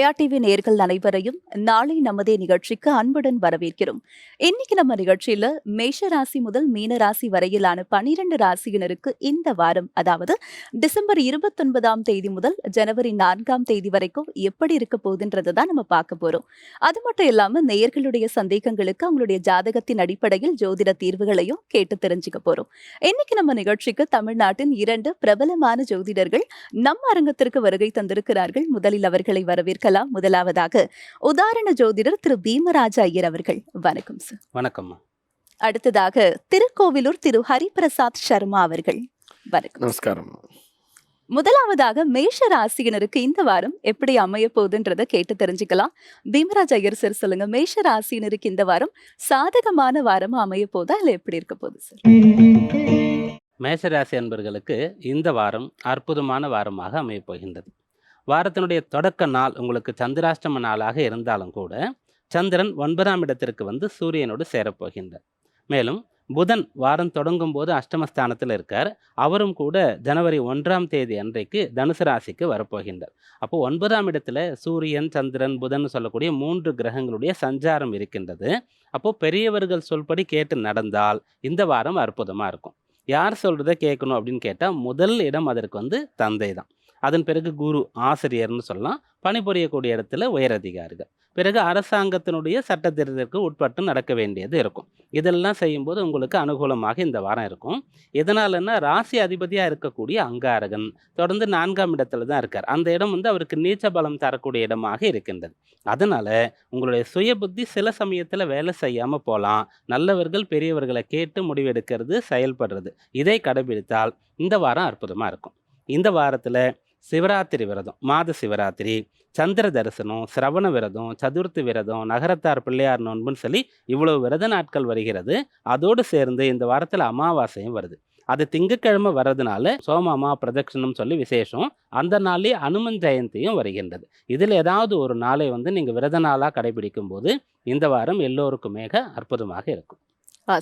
Jaya TV நேயர்கள் அனைவரையும் நாளை நமதே நிகழ்ச்சிக்கு அன்புடன் வரவேற்கிறோம். இன்னைக்கு நம்ம நிகழ்ச்சியில மேஷ ராசி முதல் மீன ராசி வரையிலான 12 ராசியினருக்கு இந்த வாரம், அதாவது டிசம்பர் 29ஆம் தேதி முதல் ஜனவரி 4ஆம் தேதி வரைக்கும் எப்படி இருக்க போகுதுன்றதை தான் நம்ம பார்க்க போறோம். அது மட்டும் இல்லாம நேயர்களுடைய சந்தேகங்களுக்கு அவங்களுடைய ஜாதகத்தின் அடிப்படையில் ஜோதிட தீர்வுகளையும் கேட்டு தெரிஞ்சுக்க போறோம். இன்னைக்கு நம்ம நிகழ்ச்சிக்கு தமிழ்நாட்டின் 2 பிரபலமான ஜோதிடர்கள் நம்ம அரங்கத்திற்கு வருகை தந்திருக்கிறார்கள். முதலில் அவர்களை வரவேற்கலாம். முதலாவதாக உதாரண ஜோதிடர் திரு பீமராஜ ஐயர் அவர்கள். வணக்கம் சார். வணக்கம். அடுத்ததாக திருக்கோவிலூர் திரு ஹரிபிரசாத் சர்மா அவர்கள். வணக்கம். நமஸ்காரம். முதலாவதாக மேஷ ராசியினருக்கு இந்த வாரம் எப்படி அமைய போகுதுன்றத கேட்டு தெரிஞ்சுக்கலாம். பீமராஜ் ஐயர் சார் சொல்லுங்க, மேஷ ராசியினருக்கு இந்த வாரம் சாதகமான வாரமா அமைய போதா இல்ல எப்படி இருக்க போகுது சார்? மேஷராசி அன்பர்களுக்கு இந்த வாரம் அற்புதமான வாரமாக அமையப் போகின்றது. வாரத்தினுடைய தொடக்க நாள் உங்களுக்கு சந்திராஷ்டம நாளாக இருந்தாலும் கூட சந்திரன் 9ஆம் இடத்திற்கு வந்து சூரியனோடு சேரப்போகின்றார். மேலும் புதன் வாரம் தொடங்கும் போது அஷ்டமஸ்தானத்தில் இருக்கார். அவரும் கூட ஜனவரி 1ஆம் தேதி அன்றைக்கு தனுசு ராசிக்கு வரப்போகின்றார். அப்போ 9ஆம் இடத்துல சூரியன், சந்திரன், புதன் சொல்லக்கூடிய 3 கிரகங்களுடைய சஞ்சாரம் இருக்கின்றது. அப்போ பெரியவர்கள் சொல்படி கேட்டு நடந்தால் இந்த வாரம் அற்புதமாக இருக்கும். யார் சொல்கிறத கேட்கணும் அப்படின்னு கேட்டால் முதல் இடம் அதற்கு வந்து தந்தை தான். அதன் பிறகு குரு, ஆசிரியர்னு சொல்லலாம். பணிபுரியக்கூடிய இடத்துல உயரதிகாரிகள், பிறகு அரசாங்கத்தினுடைய சட்டத்திட்டத்திற்கு உட்பட்டு நடக்க வேண்டியது இருக்கும். இதெல்லாம் செய்யும்போது உங்களுக்கு அனுகூலமாக இந்த வாரம் இருக்கும். எதனாலன்னா ராசி அதிபதியாக இருக்கக்கூடிய அங்காரகன் தொடர்ந்து 4ஆம் இடத்துல தான் இருக்கார். அந்த இடம் வந்து அவருக்கு நீச்ச பலம் தரக்கூடிய இடமாக இருக்கின்றது. அதனால உங்களுடைய சுய புத்தி சில சமயத்தில் வேலை செய்யாமல் போகலாம். நல்லவர்கள் பெரியவர்களை கேட்டு முடிவெடுக்கிறது, செயல்படுறது, இதை கடைபிடித்தால் இந்த வாரம் அற்புதமாக இருக்கும். இந்த வாரத்தில் சிவராத்திரி விரதம், மாத சிவராத்திரி, சந்திர தரிசனம், சிரவண விரதம், சதுர்த்தி விரதம், நகரத்தார் பிள்ளையார் நோன்புன்னு சொல்லி இவ்வளவு விரத நாட்கள் வருகிறது. அதோடு சேர்ந்து இந்த வாரத்தில் அமாவாசையும் வருது. அது திங்கட்கிழமை வர்றதுனால சோமாமா பிரதட்சணம் சொல்லி விசேஷம். அந்த நாளே அனுமன் ஜெயந்தியும் வருகின்றது. இதில் ஏதாவது ஒரு நாளை வந்து நீங்கள் விரத நாளாக கடைபிடிக்கும் போது இந்த வாரம் எல்லோருக்குமே அற்புதமாக இருக்கும்.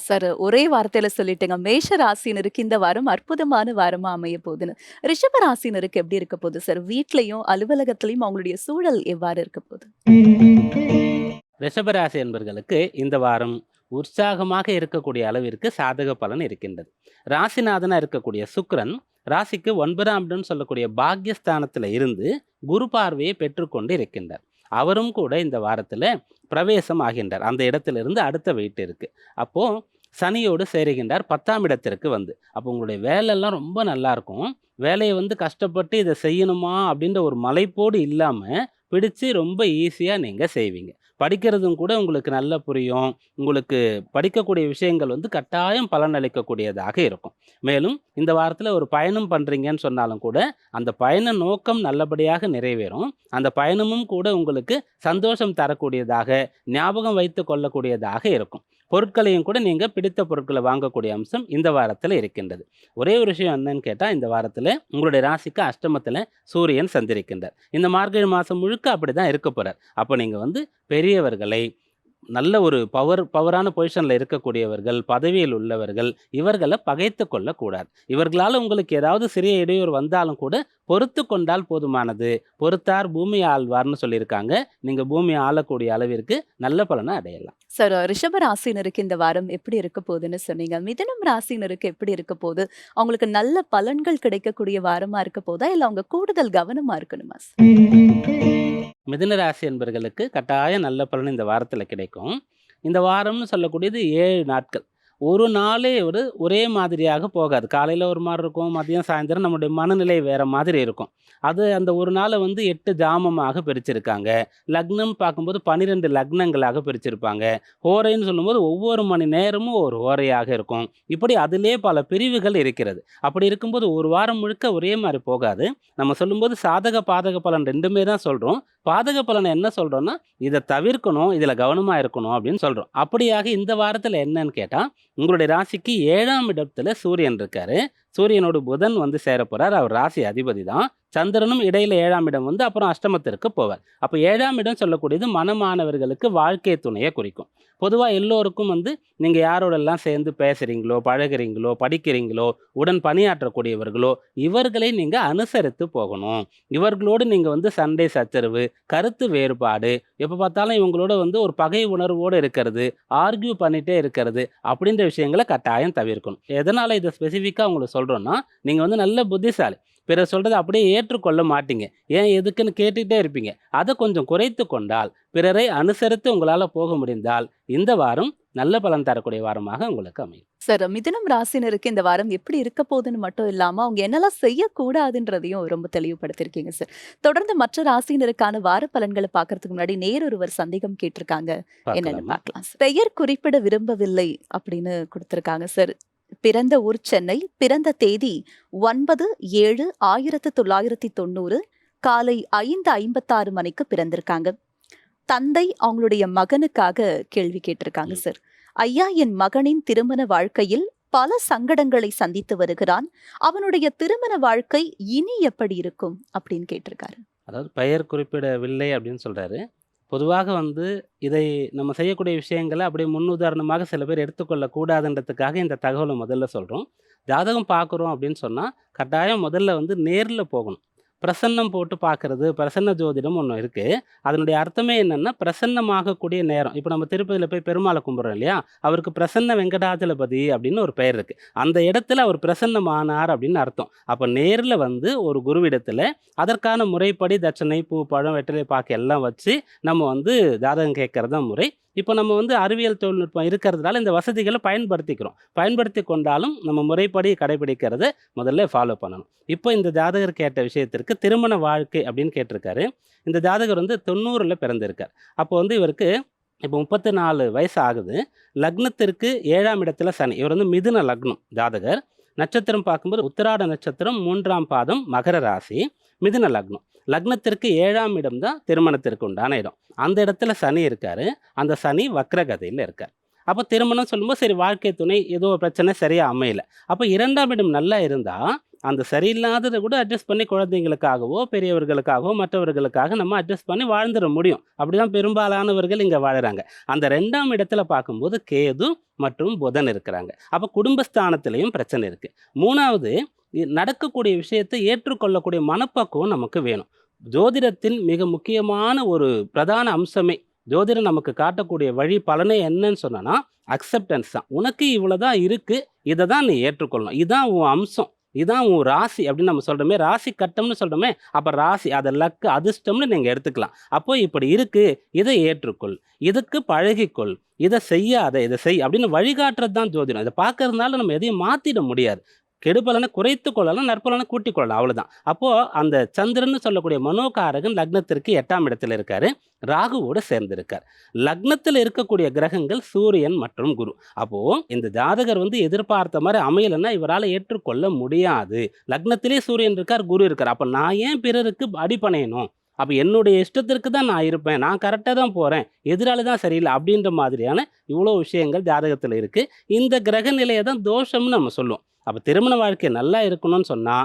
சார், ஒரே வார்த்தையில சொல்லிட்டேங்க, மேஷ ராசினருக்கு இந்த வாரம் அற்புதமான வாரமா அமைய போகுதுன்னு. ரிஷப ராசினருக்கு எப்படி இருக்க போகுது சார்? வீட்லயும் அலுவலகத்திலையும் அவங்களுடைய சூழல் எவ்வாறு இருக்க போகுது? ரிஷபராசி என்பர்களுக்கு இந்த வாரம் உற்சாகமாக இருக்கக்கூடிய அளவிற்கு சாதக பலன் இருக்கின்றது. ராசிநாதனாக இருக்கக்கூடிய சுக்கிரன் ராசிக்கு 9ஆம் இடம் சொல்லக்கூடிய பாக்யஸ்தானத்தில் இருந்து குரு பார்வையை பெற்றுக்கொண்டு இருக்கின்றார். அவரும் கூட இந்த வாரத்தில் பிரவேசம் ஆகின்றார். அந்த இடத்திலிருந்து அடுத்த வீட்டு இருக்கு. அப்போது சனியோடு சேருகின்றார் 10ஆம் இடத்திற்கு வந்து. அப்போ உங்களுடைய வேலையெல்லாம் ரொம்ப நல்லா இருக்கும். வேலையை வந்து கஷ்டப்பட்டு இதை செய்யணுமா அப்படின்ற ஒரு மலைப்போடு இல்லாமல் பிடிச்சு ரொம்ப ஈஸியாக நீங்கள் செய்வீங்க. படிக்கிறதும் கூட உங்களுக்கு நல்லா புரியும். உங்களுக்கு படிக்கக்கூடிய விஷயங்கள் வந்து கட்டாயம் பலன் அளிக்கக்கூடியதாக இருக்கும். மேலும் இந்த வாரத்தில் ஒரு பயணம் பண்ணுறீங்கன்னு சொன்னாலும் கூட அந்த பயண நோக்கம் நல்லபடியாக நிறைவேறும். அந்த பயணமும் கூட உங்களுக்கு சந்தோஷம் தரக்கூடியதாக, ஞாபகம் வைத்து கொள்ளக்கூடியதாக இருக்கும். பொருட்களையும் கூட நீங்கள் பிடித்த பொருட்களை வாங்கக்கூடிய அம்சம் இந்த வாரத்தில் இருக்கின்றது. ஒரே ஒரு விஷயம் என்னன்னு கேட்டால், இந்த வாரத்தில் உங்களுடைய ராசிக்கு அஷ்டமத்தில் சூரியன் சந்திரிக்கின்றார். இந்த மார்கழி மாதம் முழுக்க அப்படி தான் இருக்க போகிறார். அப்போ நீங்கள் வந்து பெரியவர்களை, நல்ல ஒரு பவரான பொசிஷனில் இருக்கக்கூடியவர்கள், பதவியில் உள்ளவர்கள், இவர்களை பகைத்து கொள்ளக்கூடாது. இவர்களால் உங்களுக்கு ஏதாவது சிறிய இடையூறு வந்தாலும் கூட பொறுத்து கொண்டால் போதுமானது. பொறுத்தார் பூமி ஆழ்வார்னு சொல்லியிருக்காங்க. நீங்கள் பூமி ஆளக்கூடிய அளவிற்கு நல்ல பலனை அடையலாம். சார், ரிஷப ராசினருக்கு இந்த வாரம் எப்படி இருக்க போகுதுன்னு சொன்னீங்க. மிதுனம் ராசினருக்கு எப்படி இருக்க போகுது? அவங்களுக்கு நல்ல பலன்கள் கிடைக்கக்கூடிய வாரமா இருக்க போதா இல்ல அவங்க கூடுதல் கவனமா இருக்கணுமா சார்? மிதுன ராசி என்பவர்களுக்கு கட்டாயம் நல்ல பலன் இந்த வாரத்தில் கிடைக்கும். இந்த வாரம்னு சொல்லக்கூடியது 7 நாட்கள். ஒரு நாளே ஒரே மாதிரியாக போகாது. காலையில் ஒரு மாதிரி இருக்கும், மதியம் சாயந்தரம் நம்முடைய மனநிலை வேறு மாதிரி இருக்கும். அது அந்த ஒரு நாளை வந்து 8 ஜாமமாக பிரிச்சிருக்காங்க. லக்னம் பார்க்கும்போது 12 லக்னங்களாக பிரிச்சிருப்பாங்க. ஹோரைன்னு சொல்லும்போது ஒவ்வொரு மணி நேரமும் ஒரு ஹோரையாக இருக்கும். இப்படி அதிலே பல பிரிவுகள் இருக்கிறது. அப்படி இருக்கும்போது ஒரு வாரம் முழுக்க ஒரே மாதிரி போகாது. நம்ம சொல்லும்போது சாதக பாதக பலன் ரெண்டுமே தான் சொல்கிறோம். பாதக பலனை என்ன சொல்கிறோன்னா, இதை தவிர்க்கணும், இதில் கவனமாக இருக்கணும் அப்படின்னு சொல்கிறோம். அப்படியாக இந்த வாரத்தில் என்னன்னு கேட்டால், உங்களுடைய ராசிக்கு 7ஆம் இடத்துல சூரியன் இருக்காரு. சூரியனோடு புதன் வந்து சேர போகிறார். அவர் ராசி அதிபதி தான். சந்திரனும் இடையில 7ஆம் இடம் வந்து அப்புறம் அஷ்டமத்திற்கு போவார். அப்போ 7ஆம் இடம் சொல்லக்கூடியது மனமானவர்களுக்கு வாழ்க்கை துணையை குறிக்கும். பொதுவா எல்லோருக்கும் வந்து நீங்க யாரோடெல்லாம் சேர்ந்து பேசுறீங்களோ, பழகுறீங்களோ, படிக்கிறீங்களோ, உடன் பணியாற்றக்கூடியவர்களோ, இவர்களை நீங்க அனுசரித்து போகணும். இவர்களோடு நீங்க வந்து சண்டை சச்சரவு, கருத்து வேறுபாடு, எப்ப பார்த்தாலும் இவங்களோட வந்து ஒரு பகை உணர்வோடு இருக்கிறது, ஆர்கியூ பண்ணிட்டே இருக்கிறது, அப்படின்ற விஷயங்கள கட்டாயம் தவிர்க்கணும். எதனால இத ஸ்பெசிஃபிக்கா உங்களுக்கு சொல்றோம்னா, நீங்க வந்து நல்ல புத்திசாலி. பிறர் சொல்றத அப்படியே ஏற்றுக்கொள்ள மாட்டீங்க. ஏன் எதுக்குன்னு கேட்டுட்டே இருப்பீங்க. அத கொஞ்சம் குறைத்துக் கொண்டால், பிறரை அனுசரித்து உங்களால போக முடிந்தால், இந்த வாரம் நல்ல பலன் தரக்கூடிய வாரமாக உங்களுக்கு அமையும். சார், மிதுனம் ராசினருக்கு இந்த வாரம் எப்படி இருக்க போகுதுன்னு மட்டும் இல்லாம, அவங்க என்னெல்லாம் செய்யக்கூடாதுன்றதையும் ரொம்ப தெளிவுபடுத்தியிருக்கீங்க சார். தொடர்ந்து மற்ற ராசியினருக்கான வார பலன்கள பார்க்கறதுக்கு முன்னாடி ஒருவர் சந்தேகம் கேட்டிருக்காங்க. என்னன்னு பார்க்கலாமா? பார்க்கலாம் சார். பெயர் குறிப்பிட விரும்பவில்லை அப்படின்னு குடுத்திருக்காங்க சார். பிறந்த ஊர் சென்னை. பிறந்த தேதி 9/7/1990 காலை 5:56 மணிக்கு பிறந்திருக்காங்க. தந்தை அவங்களுடைய மகனுக்காக கேள்வி கேட்டிருக்காங்க ம். சார். ஐயா, என் மகனின் திருமண வாழ்க்கையில் பல சங்கடங்களை சந்தித்து வருகிறான். அவனுடைய திருமண வாழ்க்கை இனி எப்படி இருக்கும் அப்படின்னு கேட்டிருக்காரு. அதாவது பெயர் குறிப்பிடவில்லை அப்படின்னு சொல்றாரு. பொதுவாக வந்து இதை நம்ம செய்யக்கூடிய விஷயங்கள அப்படியே முன்னுதாரணமாக சில பேர் எடுத்துக்கொள்ளக் கூடாதுன்றதுக்காக இந்த தகவல முதல்ல சொல்றோம். ஜாதகம் பார்க்குறோம் அப்படின்னு சொன்னா, கட்டாயம் முதல்ல வந்து நேர்ல போகணும். பிரசன்னம் போட்டு பார்க்கறது, பிரசன்ன ஜோதிடம் ஒண்ணு இருக்கு. அதனுடைய அர்த்தமே என்னன்னா, பிரசன்னமாகக்கூடிய நேரம். இப்ப நம்ம திருப்பதியில போய் பெருமாள கும்பிடுறோம் இல்லையா? அவருக்கு பிரசன்ன வெங்கடாஜலபதி அப்படின்னு ஒரு பெயர் இருக்கு. அந்த இடத்துல அவர் பிரசன்னமானார் அப்படின்னு அர்த்தம். அப்ப நேர்ல வந்து ஒரு குருவிடத்துல அதற்கான முறைப்படி தட்சணை, பூ, பழம், வெற்றிலை பாக்கு எல்லாம் வச்சு நம்ம வந்து ஜாதகம் கேட்கறது தான் முறை. இப்ப நம்ம வந்து அறிவியல் தொழில்நுட்பம் இருக்கிறதுனால இந்த வசதிகள பயன்படுத்திக்கிறோம். பயன்படுத்திக் கொண்டாலும் நம்ம முறைப்படி கடைபிடிக்கிறத முதல்ல ஃபாலோ பண்ணணும். இப்போ இந்த ஜாதகர் கேட்ட விஷயத்திற்கு திருமண வாழ்க்கை அப்படின்னு கேட்டிருக்காரு. இந்த ஜாதகர் வந்து 90ல பிறந்திருக்கார். அப்போ வந்து இவருக்கு இப்போ 34 வயசு ஆகுது. லக்னத்திற்கு 7ஆம் இடத்துல சனி. இவர் வந்து மிதுன லக்னம் ஜாதகர். நட்சத்திரம் பார்க்கும்போது உத்திராட நட்சத்திரம் 3ஆம் பாதம் மகர ராசி, மிதுன லக்னம். லக்னத்திற்கு 7ஆம் இடம் தான் திருமணத்திற்கு உண்டான இடம். அந்த இடத்துல சனி இருக்காரு. அந்த சனி வக்ரகதியில இருக்கார். அப்ப திருமணம் சொல்லும்போது சரி வாழ்க்கை துணை ஏதோ ஒரு பிரச்சனை சரியா அமையல. அப்ப 2ஆம் இடம் நல்லா இருந்தா, அந்த சரியில்லாதத கூட அட்ஜஸ்ட் பண்ணி குழந்தைங்களுக்காகவோ, பெரியவர்களுக்காகவோ, மற்றவர்களுக்காக நம்ம அட்ஜஸ்ட் பண்ணி வாழ்ந்துற முடியும். அப்படிதான் பெரும்பாலானவர்கள் இங்க வாழுறாங்க. அந்த 2ஆம் இடத்துல பார்க்கும்போது கேது மற்றும் புதன் இருக்கிறாங்க. அப்ப குடும்பஸ்தானத்திலயும் பிரச்சனை இருக்கு. 3வது நடக்கக்கூடிய விஷயத்தை ஏற்றுக்கொள்ளக்கூடிய மனப்பக்குவம் நமக்கு வேணும். ஜோதிடத்தின் மிக முக்கியமான ஒரு பிரதான அம்சமே, ஜோதிடம் நமக்கு காட்டக்கூடிய வழி பலனே என்னன்னு சொன்னனா, அக்செப்டன்ஸ் தான். உனக்கு இவ்வளவுதான் இருக்கு. இத தான் நீ ஏற்றுக்கொள்ளணும். இதான் உன் அம்சம். இதான் உன் ராசி அப்படின்னு நம்ம சொல்றோமே, ராசி கட்டம்னு சொல்றோமே, அப்ப ராசி அத லக் அதிர்ஷ்டம்னு நீங்க எடுத்துக்கலாம். அப்போ இப்படி இருக்கு, இதை ஏற்றுக்கொள். இதுக்கு பழகிக்கொள். இத செய்யாத, இத செய் அப்படின்னு வழிகாட்டுறது தான் ஜோதிடம். இத பார்க்கறதுனால நம்ம எதையும் மாத்திட முடியாது. கெடுபலனை குறைத்துக் கொள்ளலாம், நற்பலனை கூட்டிக் கொள்ளலாம். அவ்வளவுதான். அப்போ அந்த சந்திரன்னு சொல்லக்கூடிய மனோகாரகன் லக்னத்திற்கு 8ஆம் இடத்துல இருக்காரு. ராகுவோடு சேர்ந்திருக்கார். லக்னத்தில் இருக்கக்கூடிய கிரகங்கள் சூரியன் மற்றும் குரு. அப்போ இந்த ஜாதகர் வந்து எதிர்பார்த்த மாதிரி அமையலைன்னா இவரால ஏற்றுக்கொள்ள முடியாது. லக்னத்திலே சூரியன் இருக்கார், குரு இருக்கார். அப்ப நான் ஏன் பிறருக்கு அடிபணியணும்? அப்ப என்னுடைய இஷ்டத்திற்கு தான் நான் இருப்பேன். நான் கரெக்ட்டா தான் போறேன். எதிராளி தான் சரியில்ல. அப்படின்ற மாதிரியான இவ்வளோ விஷயங்கள் ஜாதகத்துல இருக்கு. இந்த கிரக நிலைய தான் தோஷம்னு நம்ம சொல்லுவோம். அப்ப திருமண வாழ்க்கை நல்லா இருக்கணும்னு சொன்னா,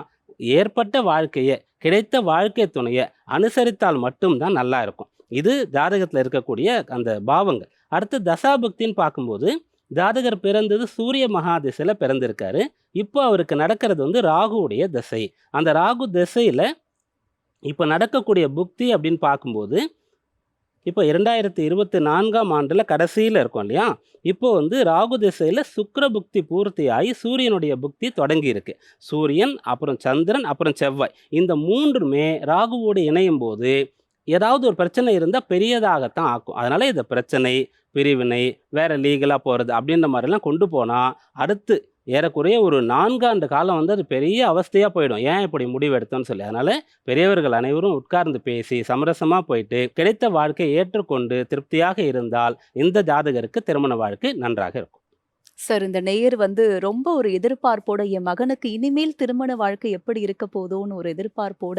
ஏற்பட்ட வாழ்க்கைய, கிடைத்த வாழ்க்கை துணைய அனுசரித்தால் மட்டும் தான் நல்லா இருக்கும். இது ஜாதகத்துல இருக்கக்கூடிய அந்த பாவங்கள். அடுத்து தசாபுக்தின்னு பார்க்கும்போது, ஜாதகர் பிறந்தது சூரிய மகாதிசையில பிறந்திருக்காரு. இப்போ அவருக்கு நடக்கிறது வந்து ராகுவுடைய திசை. அந்த ராகு திசையில இப்ப நடக்கக்கூடிய புக்தி அப்படின்னு பார்க்கும்போது, இப்போ 2024ஆம் ஆண்டுல கடைசியில இருக்கோம் இல்லையா? இப்போ வந்து ராகு திசையில சுக்கிர புக்தி பூர்த்தியாகி சூரியனுடைய புக்தி தொடங்கி இருக்கு. சூரியன், அப்புறம் சந்திரன், அப்புறம் செவ்வாய். இந்த 3மே ராகுவோடு இணையும்போது, ஏதாவது ஒரு பிரச்சனை இருந்தா பெரியதாகத்தான் ஆக்கும். அதனால இத பிரச்சனை, பிரிவினை, வேற லீகலா போறது அப்படின்ற மாரிலாம் கொண்டு போனா, அடுத்து ஏறக்குறைய ஒரு 4 ஆண்டு காலம் வந்து அது பெரிய அவஸ்தையா போயிடும். ஏன் இப்படி முடிவு எடுத்தோம்னு சொல்லி. அதனால பெரியவர்கள் அனைவரும் உட்கார்ந்து பேசி, சமரசமா போயிட்டு, கிடைத்த வாழ்க்கையை ஏற்றுக்கொண்டு திருப்தியாக இருந்தால், இந்த ஜாதகருக்கு திருமண வாழ்க்கை நன்றாக இருக்கும். சார், இந்த நேயர் ரொம்ப ஒரு எதிர்பார்ப்போட, என் மகனுக்கு இனிமேல் திருமண வாழ்க்கை எப்படி இருக்க போதோன்னு ஒரு எதிர்பார்ப்போட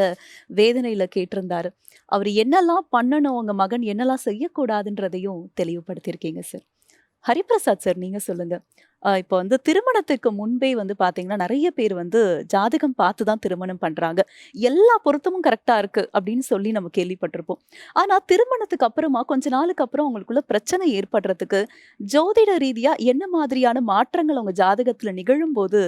வேதனையில கேட்டிருந்தாரு. அவர் என்னெல்லாம் பண்ணணும், உங்க மகன் என்னெல்லாம் செய்யக்கூடாதுன்றதையும் தெளிவுபடுத்தியிருக்கீங்க சார். ஹரிபிரசாத் சார், நீங்க சொல்லுங்க. இப்போ வந்து திருமணத்துக்கு முன்பே வந்து பார்த்தீங்கன்னா, நெறைய பேர் வந்து ஜாதகம் பார்த்து தான் திருமணம் பண்றாங்க. எல்லா பொருத்தமும் கரெக்ட்டா இருக்கு அப்படின்னு சொல்லி நம்ம கேள்விப்பட்டிருப்போம். ஆனா திருமணத்துக்கு அப்புறமா கொஞ்ச நாளுக்கு அப்புறம் உங்களுக்குள்ள பிரச்சனை ஏற்படுறதுக்கு, ஜோதிட ரீதியா என்ன மாதிரியான மாற்றங்கள் உங்க ஜாதகத்துல நிகழும்போது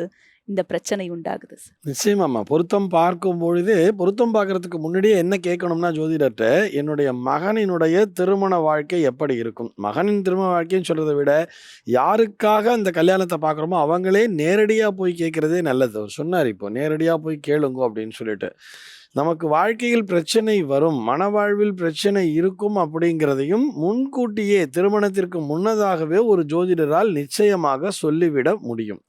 இந்த பிரச்சனை உண்டாகுது சார்? நிச்சயமாம்மா. பொருத்தம் பார்க்கும் பொழுது, பொருத்தம் பார்க்கறதுக்கு முன்னாடியே என்ன கேட்கணும்னா ஜோதிடர்ட்ட, என்னுடைய மகனினுடைய திருமண வாழ்க்கை எப்படி இருக்கும்? மகனின் திருமண வாழ்க்கைன்னு சொல்றத விட, யாருக்காக அந்த கல்யாணத்த பார்க்குறோமோ, அவங்களே நேரடியா போய் கேட்கிறதே நல்லது. அவர் சொன்னாரு இப்போ, "நேரடியா போய் கேளுங்கோ" அப்படின்னு சொல்லிட்டு. நமக்கு வாழ்க்கையில் பிரச்சனை வரும், மனவாழ்வில் பிரச்சனை இருக்கும் அப்படிங்கிறதையும் முன்கூட்டியே திருமணத்திற்கு முன்னதாகவே ஒரு ஜோதிடரால் நிச்சயமாக சொல்லிவிட முடியும்.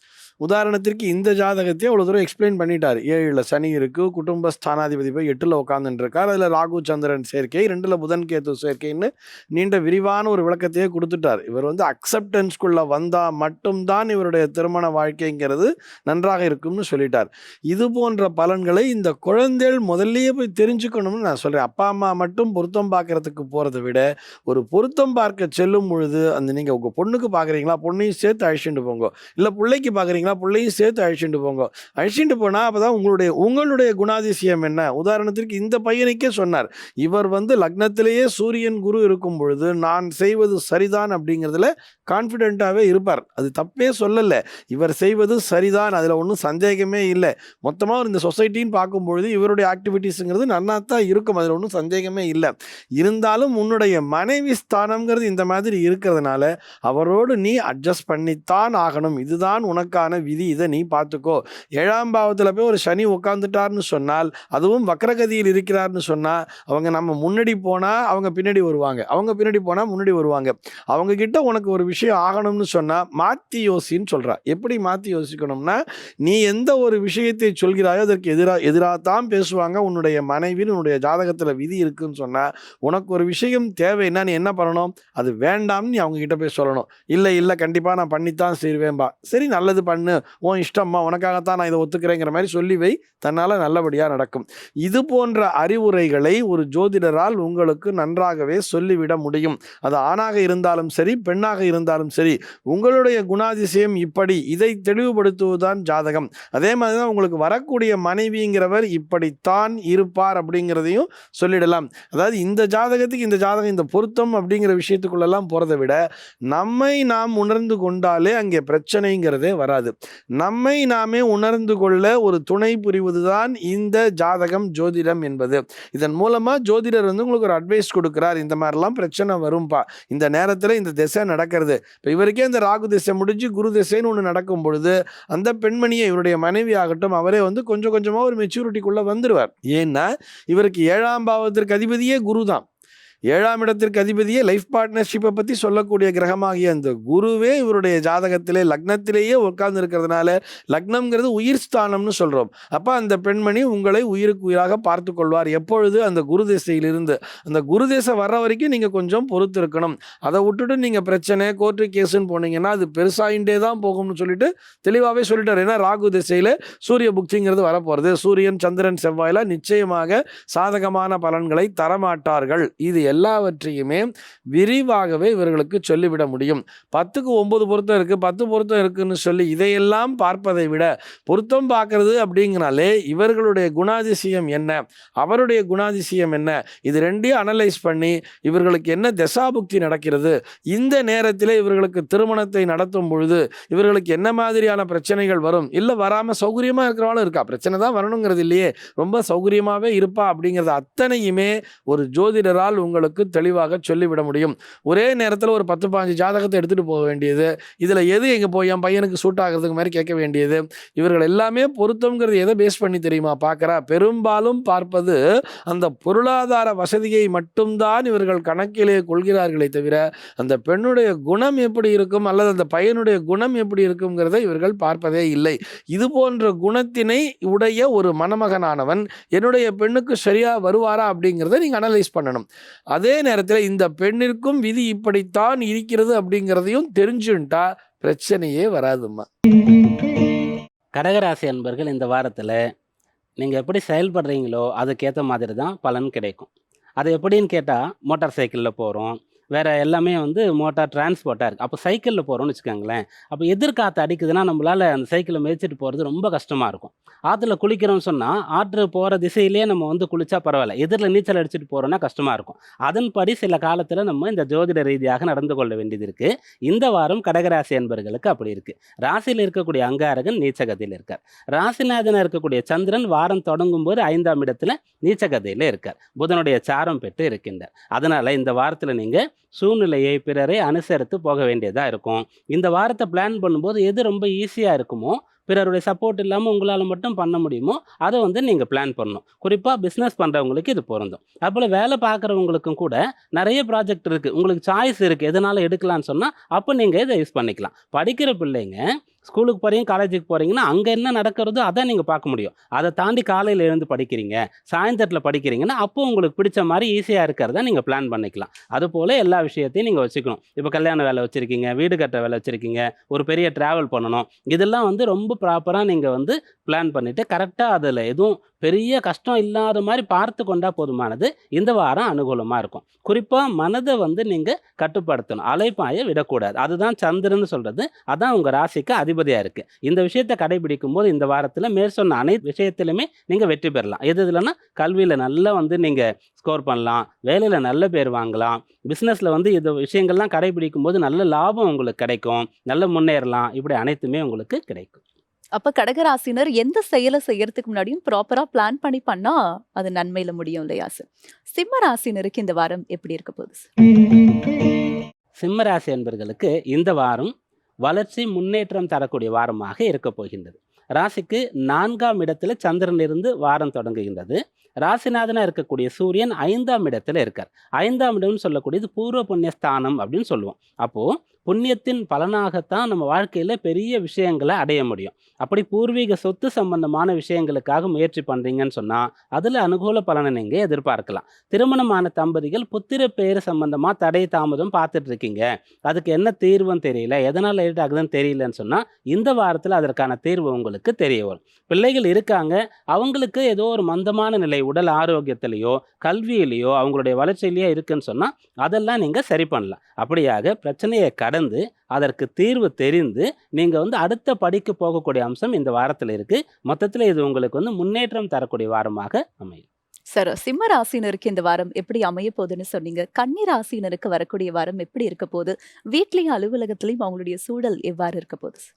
உதாரணத்திற்கு இந்த ஜாதகத்தையே அவ்வளோ தூரம் எக்ஸ்பிளைன் பண்ணிட்டாரு. 7ல சனி இருக்கு, குடும்ப ஸ்தானாதிபதி போய் 8ல உட்காந்துட்டுருக்கார். அதில் ராகு சந்திரன் சேர்க்கை, 2ல புதன் கேது சேர்க்கைன்னு நீண்ட விரிவான ஒரு விளக்கத்தையே குடுத்துட்டார். இவர் வந்து அக்செப்டன்ஸ்குள்ள வந்தா மட்டும் தான் இவருடைய திருமண வாழ்க்கைங்கிறது நன்றாக இருக்கும்னு சொல்லிட்டார். இது போன்ற பலன்களை இந்த குழந்தைகள் முதல்லயே போய் தெரிஞ்சுக்கணும்னு நான் சொல்றேன். அப்பா, அம்மா மட்டும் பொருத்தம் பார்க்கறதுக்கு போறத விட, ஒரு பொருத்தம் பார்க்க செல்லும் பொழுது, நீங்க உங்க பொண்ணுக்கு பார்க்குறீங்களா, பொண்ணையும் சேர்த்து அழைச்சிட்டு போங்க. இல்ல புள்ளைக்கு பார்க்குறீங்களா, புள்ளையும் சேர்த்து அழைச்சிட்டு போங்க. அழைச்சிட்டு போனா அப்பதான் உங்களுடைய குணாதிசயம் என்ன? உதாரணத்திற்கு இந்த பையனுக்கே சொன்னார். இவர் வந்து லக்னத்திலேயே சூரியன் குரு இருக்கும் பொழுது, நான் செய்வது சரிதான் அப்படிங்கிறதுல கான்ஃபிடென்ட்டாவே இருப்பார். அது தப்பே சொல்லல. இவர் செய்வது சரிதான், அதுல ஒன்றும் சந்தேகமே இல்லை. மொத்தமா இந்த சொசைட்டின்னு பார்க்கும் பொழுது இவருடைய ஆக்டிவிட்டீஸுங்கிறது நன்னா தான் இருக்கும், அதுல ஒன்றும் சந்தேகமே இல்லை. இருந்தாலும் உன்னுடைய மனைவி ஸ்தானம்ங்கிறது இந்த மாதிரி இருக்கிறதுனால அவரோடு நீ அட்ஜஸ்ட் பண்ணித்தான் ஆகணும். இதுதான் உனக்கான விதி, இதை நீ பார்த்துக்கோ. 7ஆம் பாவத்தில் போய் ஒரு சனி உட்காந்துட்டார்னு சொன்னால், அதுவும் வக்ரகதியில் இருக்கிறார்னு சொன்னா, அவங்க நம்ம முன்னாடி போனா அவங்க பின்னாடி வருவாங்க, அவங்க பின்னாடி போனா முன்னாடி வருவாங்க. அவங்க கிட்ட உனக்கு ஒரு விஷயம் ஆகணும்னு சொன்னா மாத்தி யோசின்னு சொல்றா. எப்படி மாத்தி யோசிக்கணும்னா, நீ எந்த ஒரு விஷயத்தை சொல்கிறாயோ அதற்கு எதிராகத்தான் பேசுவாங்க. உன்னுடைய மனைவி உன்னுடைய ஜாதகத்துல விதி இருக்குன்னு சொன்னா, உனக்கு ஒரு விஷயம் தேவைன்னா நீ என்ன பண்ணணும்? அது வேண்டாம்னு நீ அவங்க கிட்ட போய் சொல்லணும். இல்லை கண்டிப்பா நான் பண்ணித்தான் செய்வேன்பா. சரி, நல்லது பண்ணு, உன் இஷ்டம்மா, உனக்காகத்தான் நான் இதை ஒத்துக்கிறேங்கிற மாதிரி சொல்லி வை, தன்னால நல்லபடியா நடக்கும். இது போன்ற அறிவுரைகளை ஒரு ஜோதிடரால் உங்களுக்கு நன்றாகவே சொல்லிவிட முடியும். அது ஆணாக இருந்தாலும் சரி, பெண்ணாக இருந்தாலும் சரி, உங்களுடைய குணாதிசயம் இப்படி, இதை தெளிவுபடுத்துவதுதான் ஜாதகம். அதே மாதிரிதான் உங்களுக்கு வரக்கூடிய மனைவிங்கிறவர் இப்படித்தான் இருப்பார் அப்படிங்கிறதையும் சொல்லிடலாம். அதாவது இந்த ஜாதகத்துக்கு இந்த ஜாதகம், இந்த பொருத்தம் அப்படிங்கிற விஷயத்துக்குள்ளெல்லாம் போறதை விட, நம்மை நாம் உணர்ந்து கொண்டாலே அங்கே பிரச்சனைங்கிறதே வராது. நம்மை நாமே உணர்ந்து கொள்ள ஒரு துணை புரிவதுதான் இந்த ஜாதகம், ஜோதிடம் என்பது. இதன் மூலமா ஜோதிடர் வந்து உங்களுக்கு ஒரு அட்வைஸ் கொடுக்கிறார். இந்த மாதிரிலாம் பிரச்சனை வரும்பா, இந்த நேரத்தில் இந்த திசை நடக்கிறது. இப்போ இவருக்கே இந்த ராகு திசை முடிஞ்சு குரு திசைன்னு ஒன்று நடக்கும் பொழுது, அந்த பெண்மணியை, இவருடைய மனைவி ஆகட்டும், அவரே வந்து கொஞ்சம் கொஞ்சமாக ஒரு மெச்சூரிட்டிக்குள்ள வந்துடுவார். ஏன்னா இவருக்கு 7ஆம் பாவத்திற்கு அதிபதியே குரு தான். 7ஆம் இடத்திற்கு அதிபதியே லைஃப் பார்ட்னர்ஷிப்பை பற்றி சொல்லக்கூடிய கிரகமாகிய அந்த குருவே இவருடைய ஜாதகத்திலே லக்னத்திலேயே உட்கார்ந்து இருக்கிறதுனால, லக்னம்ங்கிறது உயிர் ஸ்தானம்னு சொல்கிறோம். அப்போ அந்த பெண்மணி உங்களை உயிருக்கு உயிராக பார்த்து கொள்வார். எப்பொழுது? அந்த குரு திசையிலிருந்து. அந்த குரு திசை வர்ற வரைக்கும் நீங்கள் கொஞ்சம் பொறுத்து இருக்கணும். அதை விட்டுட்டு நீங்கள் பிரச்சனை, கோர்ட்டு கேஸுன்னு போனீங்கன்னா அது பெருசாகிண்டே தான் போகும்னு சொல்லிட்டு தெளிவாகவே சொல்லிட்டார். ஏன்னா ராகு திசையில் சூரிய புக்திங்கிறது வரப்போகிறது. சூரியன், சந்திரன், செவ்வாயில் நிச்சயமாக சாதகமான பலன்களை தரமாட்டார்கள். இது எல்லாவற்றையுமே விரிவாகவே இவர்களுக்கு சொல்லிவிட முடியும். 10க்கு 9 பொருத்தம் இருக்கு, 10 பொருத்தம் இருக்குன்னு சொல்லி இதையெல்லாம் பார்ப்பதை விட, பொருத்தம் பார்க்கறது அப்படிங்கிறனாலே இவர்களுடைய குணாதிசயம் என்ன, அவருடைய குணாதிசயம் என்ன, இது ரெண்டையும் அனலைஸ் பண்ணி இவர்களுக்கு என்ன தசாபுக்தி நடக்கிறது, இந்த நேரத்தில் இவர்களுக்கு திருமணத்தை நடத்தும் பொழுது இவர்களுக்கு என்ன மாதிரியான பிரச்சனைகள் வரும், இல்லை வராமல் சௌகரியமாக இருக்கிறவாலும் இருக்கா, பிரச்சனை தான் வரணுங்கிறது இல்லையே, ரொம்ப சௌகரியமாகவே இருப்பா அப்படிங்கிறது அத்தனையுமே ஒரு ஜோதிடரால் உங்களுக்கு தெளிவாக சொல்லிவிட முடியும். ஒரே நேரத்தில் ஒரு 10-15 ஜாதகத்தை எடுத்துகிட்டு போக வேண்டியது, இதில் எது எங்கே போய் என் பையனுக்கு சூட் ஆகிறதுக்கு மாதிரி கேட்க வேண்டியது. இவர்கள் எல்லாமே பொருத்தம்ங்கிறது எதை பேஸ் பண்ணி தெரியுமா பார்க்குறா? பெரும்பாலும் பார்ப்பது அந்த பொருளாதார வசதியை மட்டும்தான் இவர்கள் கணக்கிலே கொள்கிறார்களே தவிர, அந்த பெண்ணுடைய குணம் எப்படி இருக்கும் அல்லது அந்த பையனுடைய குணம் எப்படி இருக்குங்கிறத இவர்கள் பார்ப்பதே இல்லை. இது போன்ற குணத்தினை உடைய ஒரு மணமகனானவன் என்னுடைய பெண்ணுக்கு சரியாக வருவாரா அப்படிங்கிறத நீங்கள் அனலைஸ் பண்ணணும். அதே நேரத்தில் இந்த பெண்ணிற்கும் விதி இப்படித்தான் இருக்கிறது அப்படிங்கிறதையும் தெரிஞ்சுட்டா பிரச்சனையே வராதும்மா. கடகராசி அன்பர்கள், இந்த வாரத்தில் நீங்கள் எப்படி செயல்படுறீங்களோ அதுக்கேற்ற மாதிரி தான் பலன் கிடைக்கும். அது எப்படின்னு கேட்டால், மோட்டார் சைக்கிளில் போகிறோம், வேற எல்லாமே வந்து மோட்டார் டிரான்ஸ்போர்ட்டாக இருக்குது. அப்போ சைக்கிளில் போகிறோம்னு வச்சுக்கோங்களேன், அப்போ எதிர்காற்று அடிக்குதுன்னா நம்மளால் அந்த சைக்கிளை மிதிச்சிட்டு போகிறது ரொம்ப கஷ்டமாக இருக்கும். ஆற்றுல குளிக்கிறோம்னு சொன்னால் ஆற்று போகிற திசையிலேயே நம்ம வந்து குளிச்சா பரவாயில்ல, எதிரில் நீச்சல் அடிச்சுட்டு போகிறோன்னா கஷ்டமாக இருக்கும். அதன்படி சில காலத்தில் நம்ம இந்த ஜோதிட ரீதியாக நடந்து கொள்ள வேண்டியது இருக்குது. இந்த வாரம் கடகராசி என்பர்களுக்கு அப்படி இருக்குது. ராசியில் இருக்கக்கூடிய அங்காரகன் நீச்சகதியில் இருக்கார். ராசிநாதனாக இருக்கக்கூடிய சந்திரன் வாரம் தொடங்கும் போது 5ஆம் இடத்துல நீச்சகதியில் இருக்கார். புதனுடைய சாரம் பெற்று இருக்கின்றார். அதனால் இந்த வாரத்தில் நீங்கள் சூழ்நிலையை பிறரை அனுசரித்து போக வேண்டியதாக இருக்கும். இந்த வாரத்தை பிளான் பண்ணும்போது எது ரொம்ப ஈஸியாக இருக்குமோ, பிறருடைய சப்போர்ட் இல்லாமல் உங்களால் மட்டும் பண்ண முடியுமோ அதை வந்து நீங்கள் பிளான் பண்ணணும். குறிப்பாக பிஸ்னஸ் பண்ணுறவங்களுக்கு இது பொருந்தும். அதுபோல் வேலை பார்க்குறவங்களுக்கும் கூட நிறைய ப்ராஜெக்ட் இருக்குது, உங்களுக்கு சாய்ஸ் இருக்குது, எதனால் எடுக்கலான்னு சொன்னால் அப்போ நீங்கள் இதை யூஸ் பண்ணிக்கலாம். படிக்கிற பிள்ளைங்க ஸ்கூலுக்கு போகிறீங்க, காலேஜுக்கு போகிறீங்கன்னா அங்கே என்ன நடக்கிறதோ அதை நீங்கள் பார்க்க முடியும். அதை தாண்டி காலையில் எழுந்து படிக்கிறீங்க, சாயந்தரத்தில் படிக்கிறீங்கன்னா அப்போ உங்களுக்கு பிடிச்ச மாதிரி ஈஸியாக இருக்கிறத நீங்கள் பிளான் பண்ணிக்கலாம். அதுபோல் எல்லா விஷயத்தையும் நீங்கள் வச்சுக்கணும். இப்போ கல்யாண வேலை வச்சுருக்கீங்க, வீடு கட்ட வேலை வச்சுருக்கீங்க, ஒரு பெரிய ட்ராவல் பண்ணணும், இதெல்லாம் வந்து ரொம்ப ப்ராப்பராக நீங்கள் வந்து பிளான் பண்ணிவிட்டு கரெக்டாக அதில் எதுவும் பெரிய கஷ்டம் இல்லாத மாதிரி பார்த்து கொண்டா போதுமானது. இந்த வாரம் அனுகூலமாக இருக்கும். குறிப்பாக மனதை வந்து நீங்கள் கட்டுப்படுத்தணும், அலைப்பாய விடக்கூடாது. அதுதான் சந்திரன்னு சொல்கிறது, அதான் உங்கள் ராசிக்கு அதிபதியாக இருக்குது. இந்த விஷயத்தை கடைபிடிக்கும் போது இந்த வாரத்தில் மேற்சொன்ன அனைத்து விஷயத்திலுமே நீங்கள் வெற்றி பெறலாம். எது இதுலன்னா கல்வியில் நல்லா வந்து நீங்கள் ஸ்கோர் பண்ணலாம், வேலையில் நல்ல பேர் வாங்கலாம், பிஸ்னஸில் வந்து இது விஷயங்கள்லாம் கடைபிடிக்கும் போது நல்ல லாபம் உங்களுக்கு கிடைக்கும், நல்ல முன்னேறலாம். இப்படி அனைத்துமே உங்களுக்கு கிடைக்கும். அப்ப கடகராசினர் எந்த செயலை செய்யறதுக்கு முன்னாடியும் ப்ராப்பரா பிளான் பண்ணி பண்ணா அது நன்மையில முடியும் இல்லையா சார்? சிம்ம ராசினருக்கு இந்த வாரம் எப்படி இருக்க போகுது சார்? சிம்ம ராசி என்பர்களுக்கு இந்த வாரம் வளர்ச்சி முன்னேற்றம் தரக்கூடிய வாரமாக இருக்க போகின்றது. ராசிக்கு 4ஆம் இடத்துல சந்திரன் இருந்து வாரம் தொடங்குகின்றது. ராசிநாதனாக இருக்கக்கூடிய சூரியன் 5ஆம் இடத்துல இருக்கார். 5ஆம் இடம்னு சொல்லக்கூடியது பூர்வ புண்ணிய ஸ்தானம் அப்படின்னு சொல்லுவோம். அப்போது புண்ணியத்தின் பலனாகத்தான் நம்ம வாழ்க்கையில் பெரிய விஷயங்களை அடைய முடியும். அப்படி பூர்வீக சொத்து சம்பந்தமான விஷயங்களுக்காக முயற்சி பண்ணுறீங்கன்னு சொன்னால் அதில் அனுகூல பலனை நீங்கள் எதிர்பார்க்கலாம். திருமணமான தம்பதிகள் புத்திர பேர் சம்பந்தமாக தடை தாமதம் பார்த்துட்டு இருக்கீங்க, அதுக்கு என்ன தீர்வுன்னு தெரியல, எதனால் லேட் ஆகுதுன்னு தெரியலன்னு சொன்னால் இந்த வாரத்தில் அதற்கான தீர்வு உங்களுக்கு தெரிய வரும். பிள்ளைகள் இருக்காங்க, அவங்களுக்கு ஏதோ ஒரு மந்தமான நிலை உடல் ஆரோக்கியத்திலேயோ கல்வியிலேயோ அவங்களுடைய வளர்ச்சியிலேயோ இருக்குன்னு சொன்னால் அதெல்லாம் நீங்கள் சரி பண்ணலாம். அப்படியாக பிரச்சனையை கடந்து அதற்கு தீர்வு தெரிந்து நீங்கள் வந்து அடுத்த படிக்கு போகக்கூடிய அம்சம் இந்த வாரத்தில் இருக்குது. மொத்தத்தில் இது உங்களுக்கு வந்து முன்னேற்றம் தரக்கூடிய வாரமாக அமையும். சார், சிம்ம ராசினருக்கு இந்த வாரம் எப்படி அமைய போகுதுன்னு சொன்னீங்க. கன்னி ராசினருக்கு வரக்கூடிய வாரம் எப்படி இருக்க போகுது? வீட்லயும் அலுவலகத்திலையும் அவங்களுடைய சூழல் எவ்வாறு இருக்க போகுது சார்?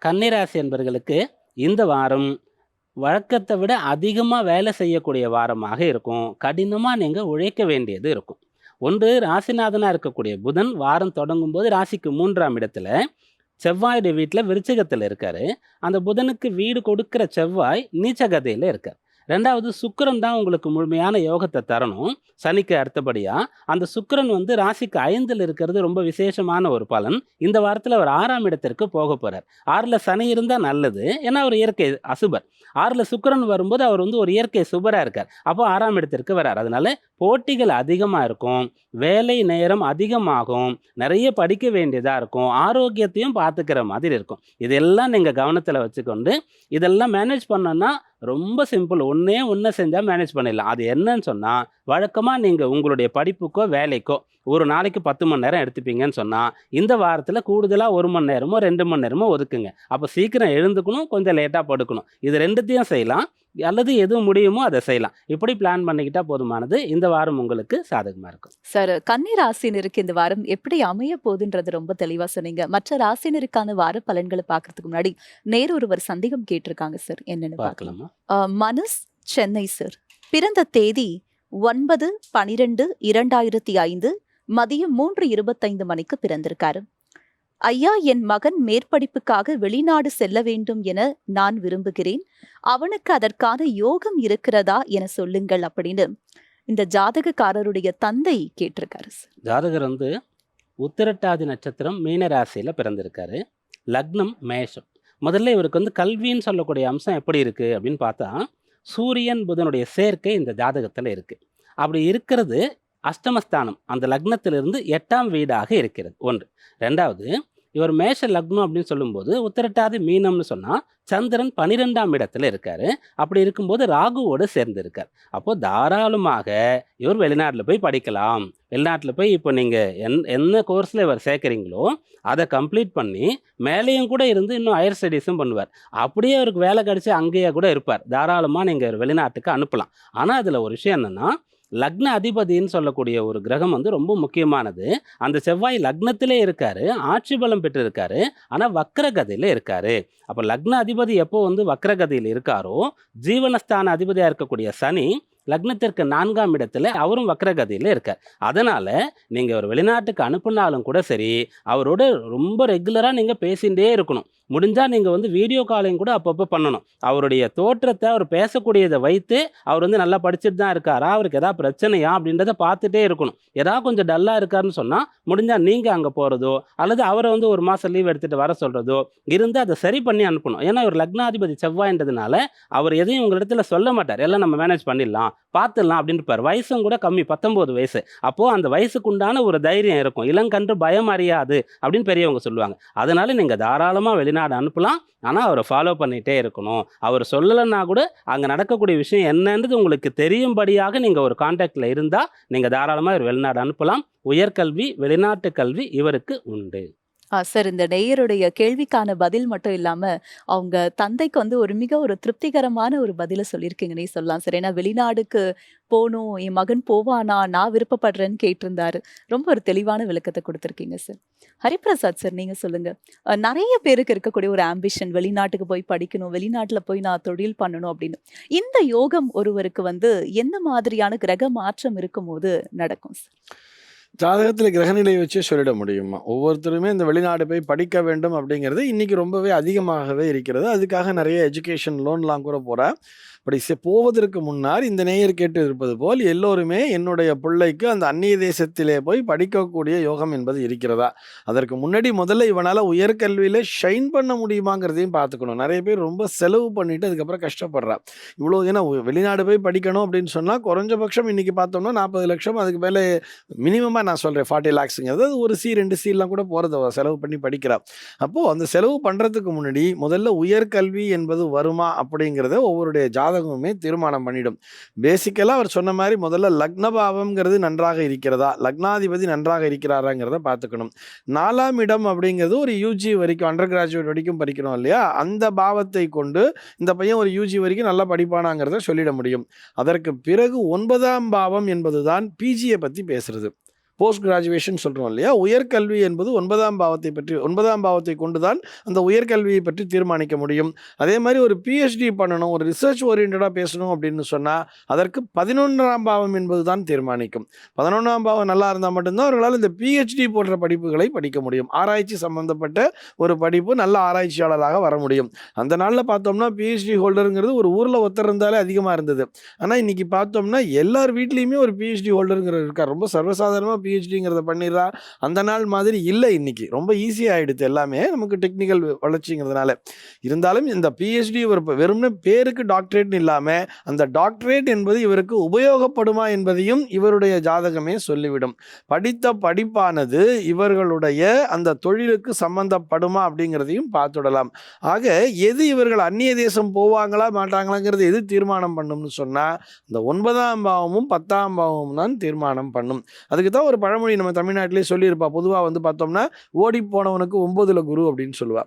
கன்னிராசி என்பவர்களுக்கு இந்த வாரம் வழக்கத்தை விட அதிகமாக வேலை செய்யக்கூடிய வாரமாக இருக்கும். கடினமாக நீங்கள் உழைக்க வேண்டியது இருக்கும். ஒன்று, ராசிநாதனாக இருக்கக்கூடிய புதன் வாரம் தொடங்கும் போது ராசிக்கு 3ஆம் இடத்துல செவ்வாயுடைய வீட்டில் விருச்சிகத்தில் இருக்காரு. அந்த புதனுக்கு வீடு கொடுக்கிற செவ்வாய் நீச்சகதையில் இருக்கார். ரெண்டாவது, சுக்கிரன் தான் உங்களுக்கு முழுமையான யோகத்தை தரணும். சனிக்கு அடுத்தபடியாக அந்த சுக்கிரன் வந்து ராசிக்கு 5ல் இருக்கிறது ரொம்ப விசேஷமான ஒரு பலன். இந்த வாரத்தில் அவர் 6ஆம் இடத்திற்கு போக போகிறார். 6ல் சனி இருந்தால் நல்லது, ஏன்னா அவர் இயற்கை அசுபர். 6ல் சுக்கிரன் வரும்போது அவர் வந்து ஒரு இயற்கை சுபராக இருக்கார். அப்போ 6ஆம் இடத்திற்கு வரார். அதனால போட்டிகள் அதிகமாக இருக்கும், வேலை நேரம் அதிகமாகும், நிறைய படிக்க வேண்டியதாக இருக்கும், ஆரோக்கியத்தையும் பார்த்துக்கிற மாதிரி இருக்கும். இதெல்லாம் நீங்கள் கவனத்தில் வச்சுக்கொண்டு இதெல்லாம் மேனேஜ் பண்ணோன்னா ரொம்ப சிம்பிள். ஒன்று செஞ்சால் மேனேஜ் பண்ணிடலாம். அது என்னன்னு சொன்னால், வழக்கமாக நீங்கள் உங்களுடைய படிப்புக்கோ வேலைக்கோ ஒரு நாளைக்கு 10 மணி நேரம் எடுத்துப்பீங்கன்னு சொன்னால் இந்த வாரத்தில் கூடுதலாக 1 மணி நேரமோ 2 மணி நேரமோ ஒதுக்குங்க. அப்போ சீக்கிரம் எழுந்துக்கணும், கொஞ்சம் லேட்டாக படுக்கணும். இது ரெண்டுத்தையும் செய்யலாம், அல்லது எது முடியுமோ அதை செய்யலாம். இப்படி பிளான் பண்ணிக்கிட்டா போதுமானது. இந்த வாரம் உங்களுக்கு சாதகமாக இருக்கும். சார், கன்னி ராசினருக்கு இந்த வாரம் எப்படி அமைய போகுதுன்றது ரொம்ப தெளிவா சொன்னீங்க. மற்ற ராசினருக்கான வார பலன்களை பார்க்கறதுக்கு முன்னாடி நேரொருவர் சந்தேகம் கேட்டிருக்காங்க சார், என்னன்னு பார்க்கலாமா? மனஸ், சென்னை சார். பிறந்த தேதி 9/12/2005 மதியம் 3:25 மணிக்கு பிறந்திருக்காரு. ஐயா, என் மகன் மேற்படிப்புக்காக வெளிநாடு செல்ல வேண்டும் என நான் விரும்புகிறேன். அவனுக்கு அதற்கான யோகம் இருக்கிறதா என சொல்லுங்கள் அப்படின்னு இந்த ஜாதகக்காரருடைய தந்தை கேட்டிருக்காரு. ஜாதகர் வந்து உத்திரட்டாதி நட்சத்திரம் மீன ராசியில் பிறந்திருக்காரு. லக்னம் மேஷம். முதல்ல இவருக்கு வந்து கல்வின்னு சொல்லக்கூடிய அம்சம் எப்படி இருக்குது அப்படின்னு பார்த்தா, சூரியன் புதனுடைய சேர்க்கை இந்த ஜாதகத்தில் இருக்குது. அப்படி இருக்கிறது அஷ்டமஸ்தானம், அந்த லக்னத்திலிருந்து 8ஆம் வீடாக இருக்கிறது. ஒன்று. ரெண்டாவது, இவர் மேஷ லக்னம் அப்படின்னு சொல்லும்போது உத்திரட்டாதி மீனம்னு சொன்னா சந்திரன் 12ஆம் இடத்துல இருக்காரு. அப்படி இருக்கும்போது ராகுவோடு சேர்ந்து இருக்கார். அப்போ தாராளமாக இவர் வெளிநாட்டில் போய் படிக்கலாம். வெளிநாட்டில் போய் இப்போ நீங்கள் என்ன கோர்ஸில் இவர் சேர்க்குறீங்களோ அதை கம்ப்ளீட் பண்ணி மேலேயும் கூட இருந்து இன்னும் ஹையர் ஸ்டடீஸும் பண்ணுவார். அப்படியே அவருக்கு வேலை கிடைச்சி அங்கேயே கூட இருப்பார். தாராளமாக நீங்கள் வெளிநாட்டுக்கு அனுப்பலாம். ஆனால் அதில் ஒரு விஷயம் என்னென்னா, லக்ன அதிபதின்னு சொல்லக்கூடிய ஒரு கிரகம் வந்து ரொம்ப முக்கியமானது. அந்த செவ்வாய் லக்னத்திலே இருக்காரு, ஆட்சி பலம் பெற்றிருக்காரு, ஆனால் வக்ரகதியில் இருக்காரு. அப்போ லக்ன அதிபதி எப்போ வந்து வக்ரகதியில் இருக்காரோ, ஜீவனஸ்தான அதிபதியாக இருக்கக்கூடிய சனி லக்னத்திற்கு 4ஆம் இடத்துல அவரும் வக்ரகதியில் இருக்கார். அதனால் நீங்கள் ஒரு வெளிநாட்டுக்கு அனுப்புனாலும் கூட சரி, அவரோட ரொம்ப ரெகுலராக நீங்கள் பேசிகிட்டே இருக்கணும். முடிஞ்சால் நீங்கள் வந்து வீடியோ காலிங் கூட அப்பப்போ பண்ணணும். அவருடைய தோற்றத்தை, அவர் பேசக்கூடியதை வைத்து அவர் வந்து நல்லா படிச்சுட்டு தான் இருக்காரா, அவருக்கு எதாவது பிரச்சனையா அப்படின்றத பார்த்துட்டே இருக்கணும். ஏதாவது கொஞ்சம் டல்லாக இருக்காருன்னு சொன்னால் முடிஞ்சால் நீங்கள் அங்கே போகிறதோ அல்லது அவரை வந்து ஒரு மாதம் லீவ் எடுத்துகிட்டு வர சொல்கிறதோ இருந்து அதை சரி பண்ணி அனுப்பணும். ஏன்னா ஒரு லக்னாதிபதி செவ்வாய்ன்றதுனால அவர் எதையும் உங்களிடத்துல சொல்ல மாட்டார். எல்லாம் நம்ம மேனேஜ் பண்ணிடலாம், பார்த்துடலாம் அப்படின்னு இருப்பார். வயசும் கூட கம்மி, 19 வயசு. அப்போது அந்த வயசுக்கு உண்டான ஒரு தைரியம் இருக்கும். இளங்கன்று பயம் அறியாது அப்படின்னு பெரியவங்க சொல்லுவாங்க. அதனால நீங்கள் தாராளமாக வெளிநாடு அனுப்பலாம். ஆனால் அவரை ஃபாலோ பண்ணிகிட்டே இருக்கணும். அவர் சொல்லலைன்னா கூட அங்கே நடக்கக்கூடிய விஷயம் என்னன்றது உங்களுக்கு தெரியும்படியாக நீங்கள் ஒரு கான்டாக்டில் இருந்தால் நீங்கள் தாராளமாக ஒரு வெளிநாடு அனுப்பலாம். உயர்கல்வி, வெளிநாட்டு கல்வி இவருக்கு உண்டு. சார், இந்த நேயருடைய கேள்விக்கான பதில் மட்டும் இல்லாம, அவங்க தந்தைக்கு வந்து ஒரு திருப்திகரமான ஒரு பதில சொல்லியிருக்கீங்கன்னே சொல்லலாம் சார். ஏன்னா வெளிநாடுக்கு போணும், என் மகன் போவானா, நான் விருப்பப்படுறேன்னு கேட்டிருந்தாரு. ரொம்ப ஒரு தெளிவான விளக்கத்த குடுத்திருக்கீங்க சார். ஹரிபிரசாத் சார், நீங்க சொல்லுங்க. நெறைய பேருக்கு இருக்கக்கூடிய ஒரு ஆம்பிஷன், வெளிநாட்டுக்கு போய் படிக்கணும், வெளிநாட்டுல போய் நான் தொழில் பண்ணணும் அப்படின்னு. இந்த யோகம் ஒருவருக்கு வந்து எந்த மாதிரியான கிரக மாற்றம் இருக்கும்போது நடக்கும் சார்? ஜாதகத்தில் கிரகநிலையை வச்சே சொல்லிட முடியுமா? ஒவ்வொருத்தருமே இந்த வெளிநாடு போய் படிக்க வேண்டும் அப்படிங்கிறது இன்னைக்கு ரொம்பவே அதிகமாகவே இருக்கிறது. அதுக்காக நிறைய எஜுகேஷன் லோன்லாம் கூட போகிறா. அப்படி போவதற்கு முன்னால் இந்த நேயர் கேட்டு இருப்பது போல் எல்லோருமே என்னுடைய பிள்ளைக்கு அந்த அந்நிய தேசத்திலே போய் படிக்கக்கூடிய யோகம் என்பது இருக்கிறதா, அதற்கு முன்னாடி முதல்ல இவனால் உயர்கல்வியில் ஷைன் பண்ண முடியுமாங்கிறதையும் பார்த்துக்கணும். நிறைய பேர் ரொம்ப செலவு பண்ணிட்டு அதுக்கப்புறம் கஷ்டப்படுறா. இவ்வளோ ஏன்னா வெளிநாடு போய் படிக்கணும் அப்படின்னு சொன்னால் குறைஞ்சபட்சம் இன்றைக்கி பார்த்தோம்னா 40 லட்சம், அதுக்கு மேலே மினிமமாக நான் சொல்கிறேன் 40 lakhsங்கிறது. அது ஒரு C 2 Cலாம் கூட போகிறத செலவு பண்ணி படிக்கிறா. அப்போது அந்த செலவு பண்ணுறதுக்கு முன்னாடி முதல்ல உயர்கல்வி என்பது வருமா அப்படிங்கிறத ஒவ்வொருடைய ஜாதகமுமே தீர்மானம் பண்ணிடும். பேசிக்கலாக அவர் சொன்ன மாதிரி முதல்ல லக்னபாவம்ங்கிறது நன்றாக இருக்கிறதா, லக்னாதிபதி நன்றாக இருக்கிறாராங்கிறத பார்த்துக்கணும். 4ஆம் இடம் அப்படிங்கிறது ஒரு UG வரைக்கும், அண்டர் கிராஜுவேட் வரைக்கும் படிக்கணும் இல்லையா, அந்த பாவத்தை கொண்டு இந்த பையன் ஒரு UG வரைக்கும் நல்லா படிப்பானாங்கிறத சொல்லிட முடியும். அதற்கு பிறகு 9ஆம் பாவம் என்பது தான் பிஜியை பற்றி பேசுறது. போஸ்ட் கிராஜுவேஷன் சொல்கிறோம் இல்லையா, உயர்கல்வி என்பது 9ஆம் பாவத்தை கொண்டு தான் அந்த உயர்கல்வியை பற்றி தீர்மானிக்க முடியும். அதே மாதிரி ஒரு PhD பண்ணணும், ஒரு ரிசர்ச் ஓரியன்டாக பேசணும் அப்படின்னு சொன்னால் அதற்கு 11ஆம் பாவம் என்பது தான் தீர்மானிக்கும். 11ஆம் பாவம் நல்லா இருந்தால் மட்டும்தான் அவர்களால் இந்த PhD போன்ற படிப்புகளை படிக்க முடியும். ஆராய்ச்சி சம்பந்தப்பட்ட ஒரு படிப்பு, நல்ல ஆராய்ச்சியாளராக வர முடியும். அந்த நாளில் பார்த்தோம்னா PhD ஹோல்டருங்கிறது ஒரு ஊரில் ஒருத்தர் இருந்தாலே அதிகமாக இருந்தது. ஆனால் இன்றைக்கி பார்த்தோம்னா எல்லார் வீட்லேயுமே ஒரு PhD ஹோல்டருங்கிறது இருக்கார். ரொம்ப சர்வசாதாரணமாக PhDங்கிறத பண்ணிடுறா. அந்த நாள் மாதிரி இல்லை, இன்னைக்கு ரொம்ப ஈஸியாக ஆகிடுது எல்லாமே நமக்கு டெக்னிக்கல் வளர்ச்சிங்கிறதுனால. இருந்தாலும் இந்த PhD ஒரு வெறும்னே பேருக்கு டாக்டரேட்னு இல்லாமல் அந்த டாக்டரேட் என்பது இவருக்கு உபயோகப்படுமா என்பதையும் இவருடைய ஜாதகமே சொல்லிவிடும். படித்த படிப்பானது இவர்களுடைய அந்த தொழிலுக்கு சம்பந்தப்படுமா அப்படிங்கிறதையும் பார்த்துடலாம். ஆக எது இவர்கள் அந்நிய தேசம் போவாங்களா மாட்டாங்களாங்கிறது எது தீர்மானம் பண்ணும்னு சொன்னால் இந்த 9ஆம் பாவமும் 10ஆம் பாவமும் தான் தீர்மானம் பண்ணும். அதுக்கு தான் ஒரு பழமொழி நம்ம தமிழ்நாட்டிலே சொல்லியிருப்பா. பொதுவாக வந்து பார்த்தோம்னா ஓடி போனவனுக்கு 9ல் குரு அப்படின்னு சொல்லுவா.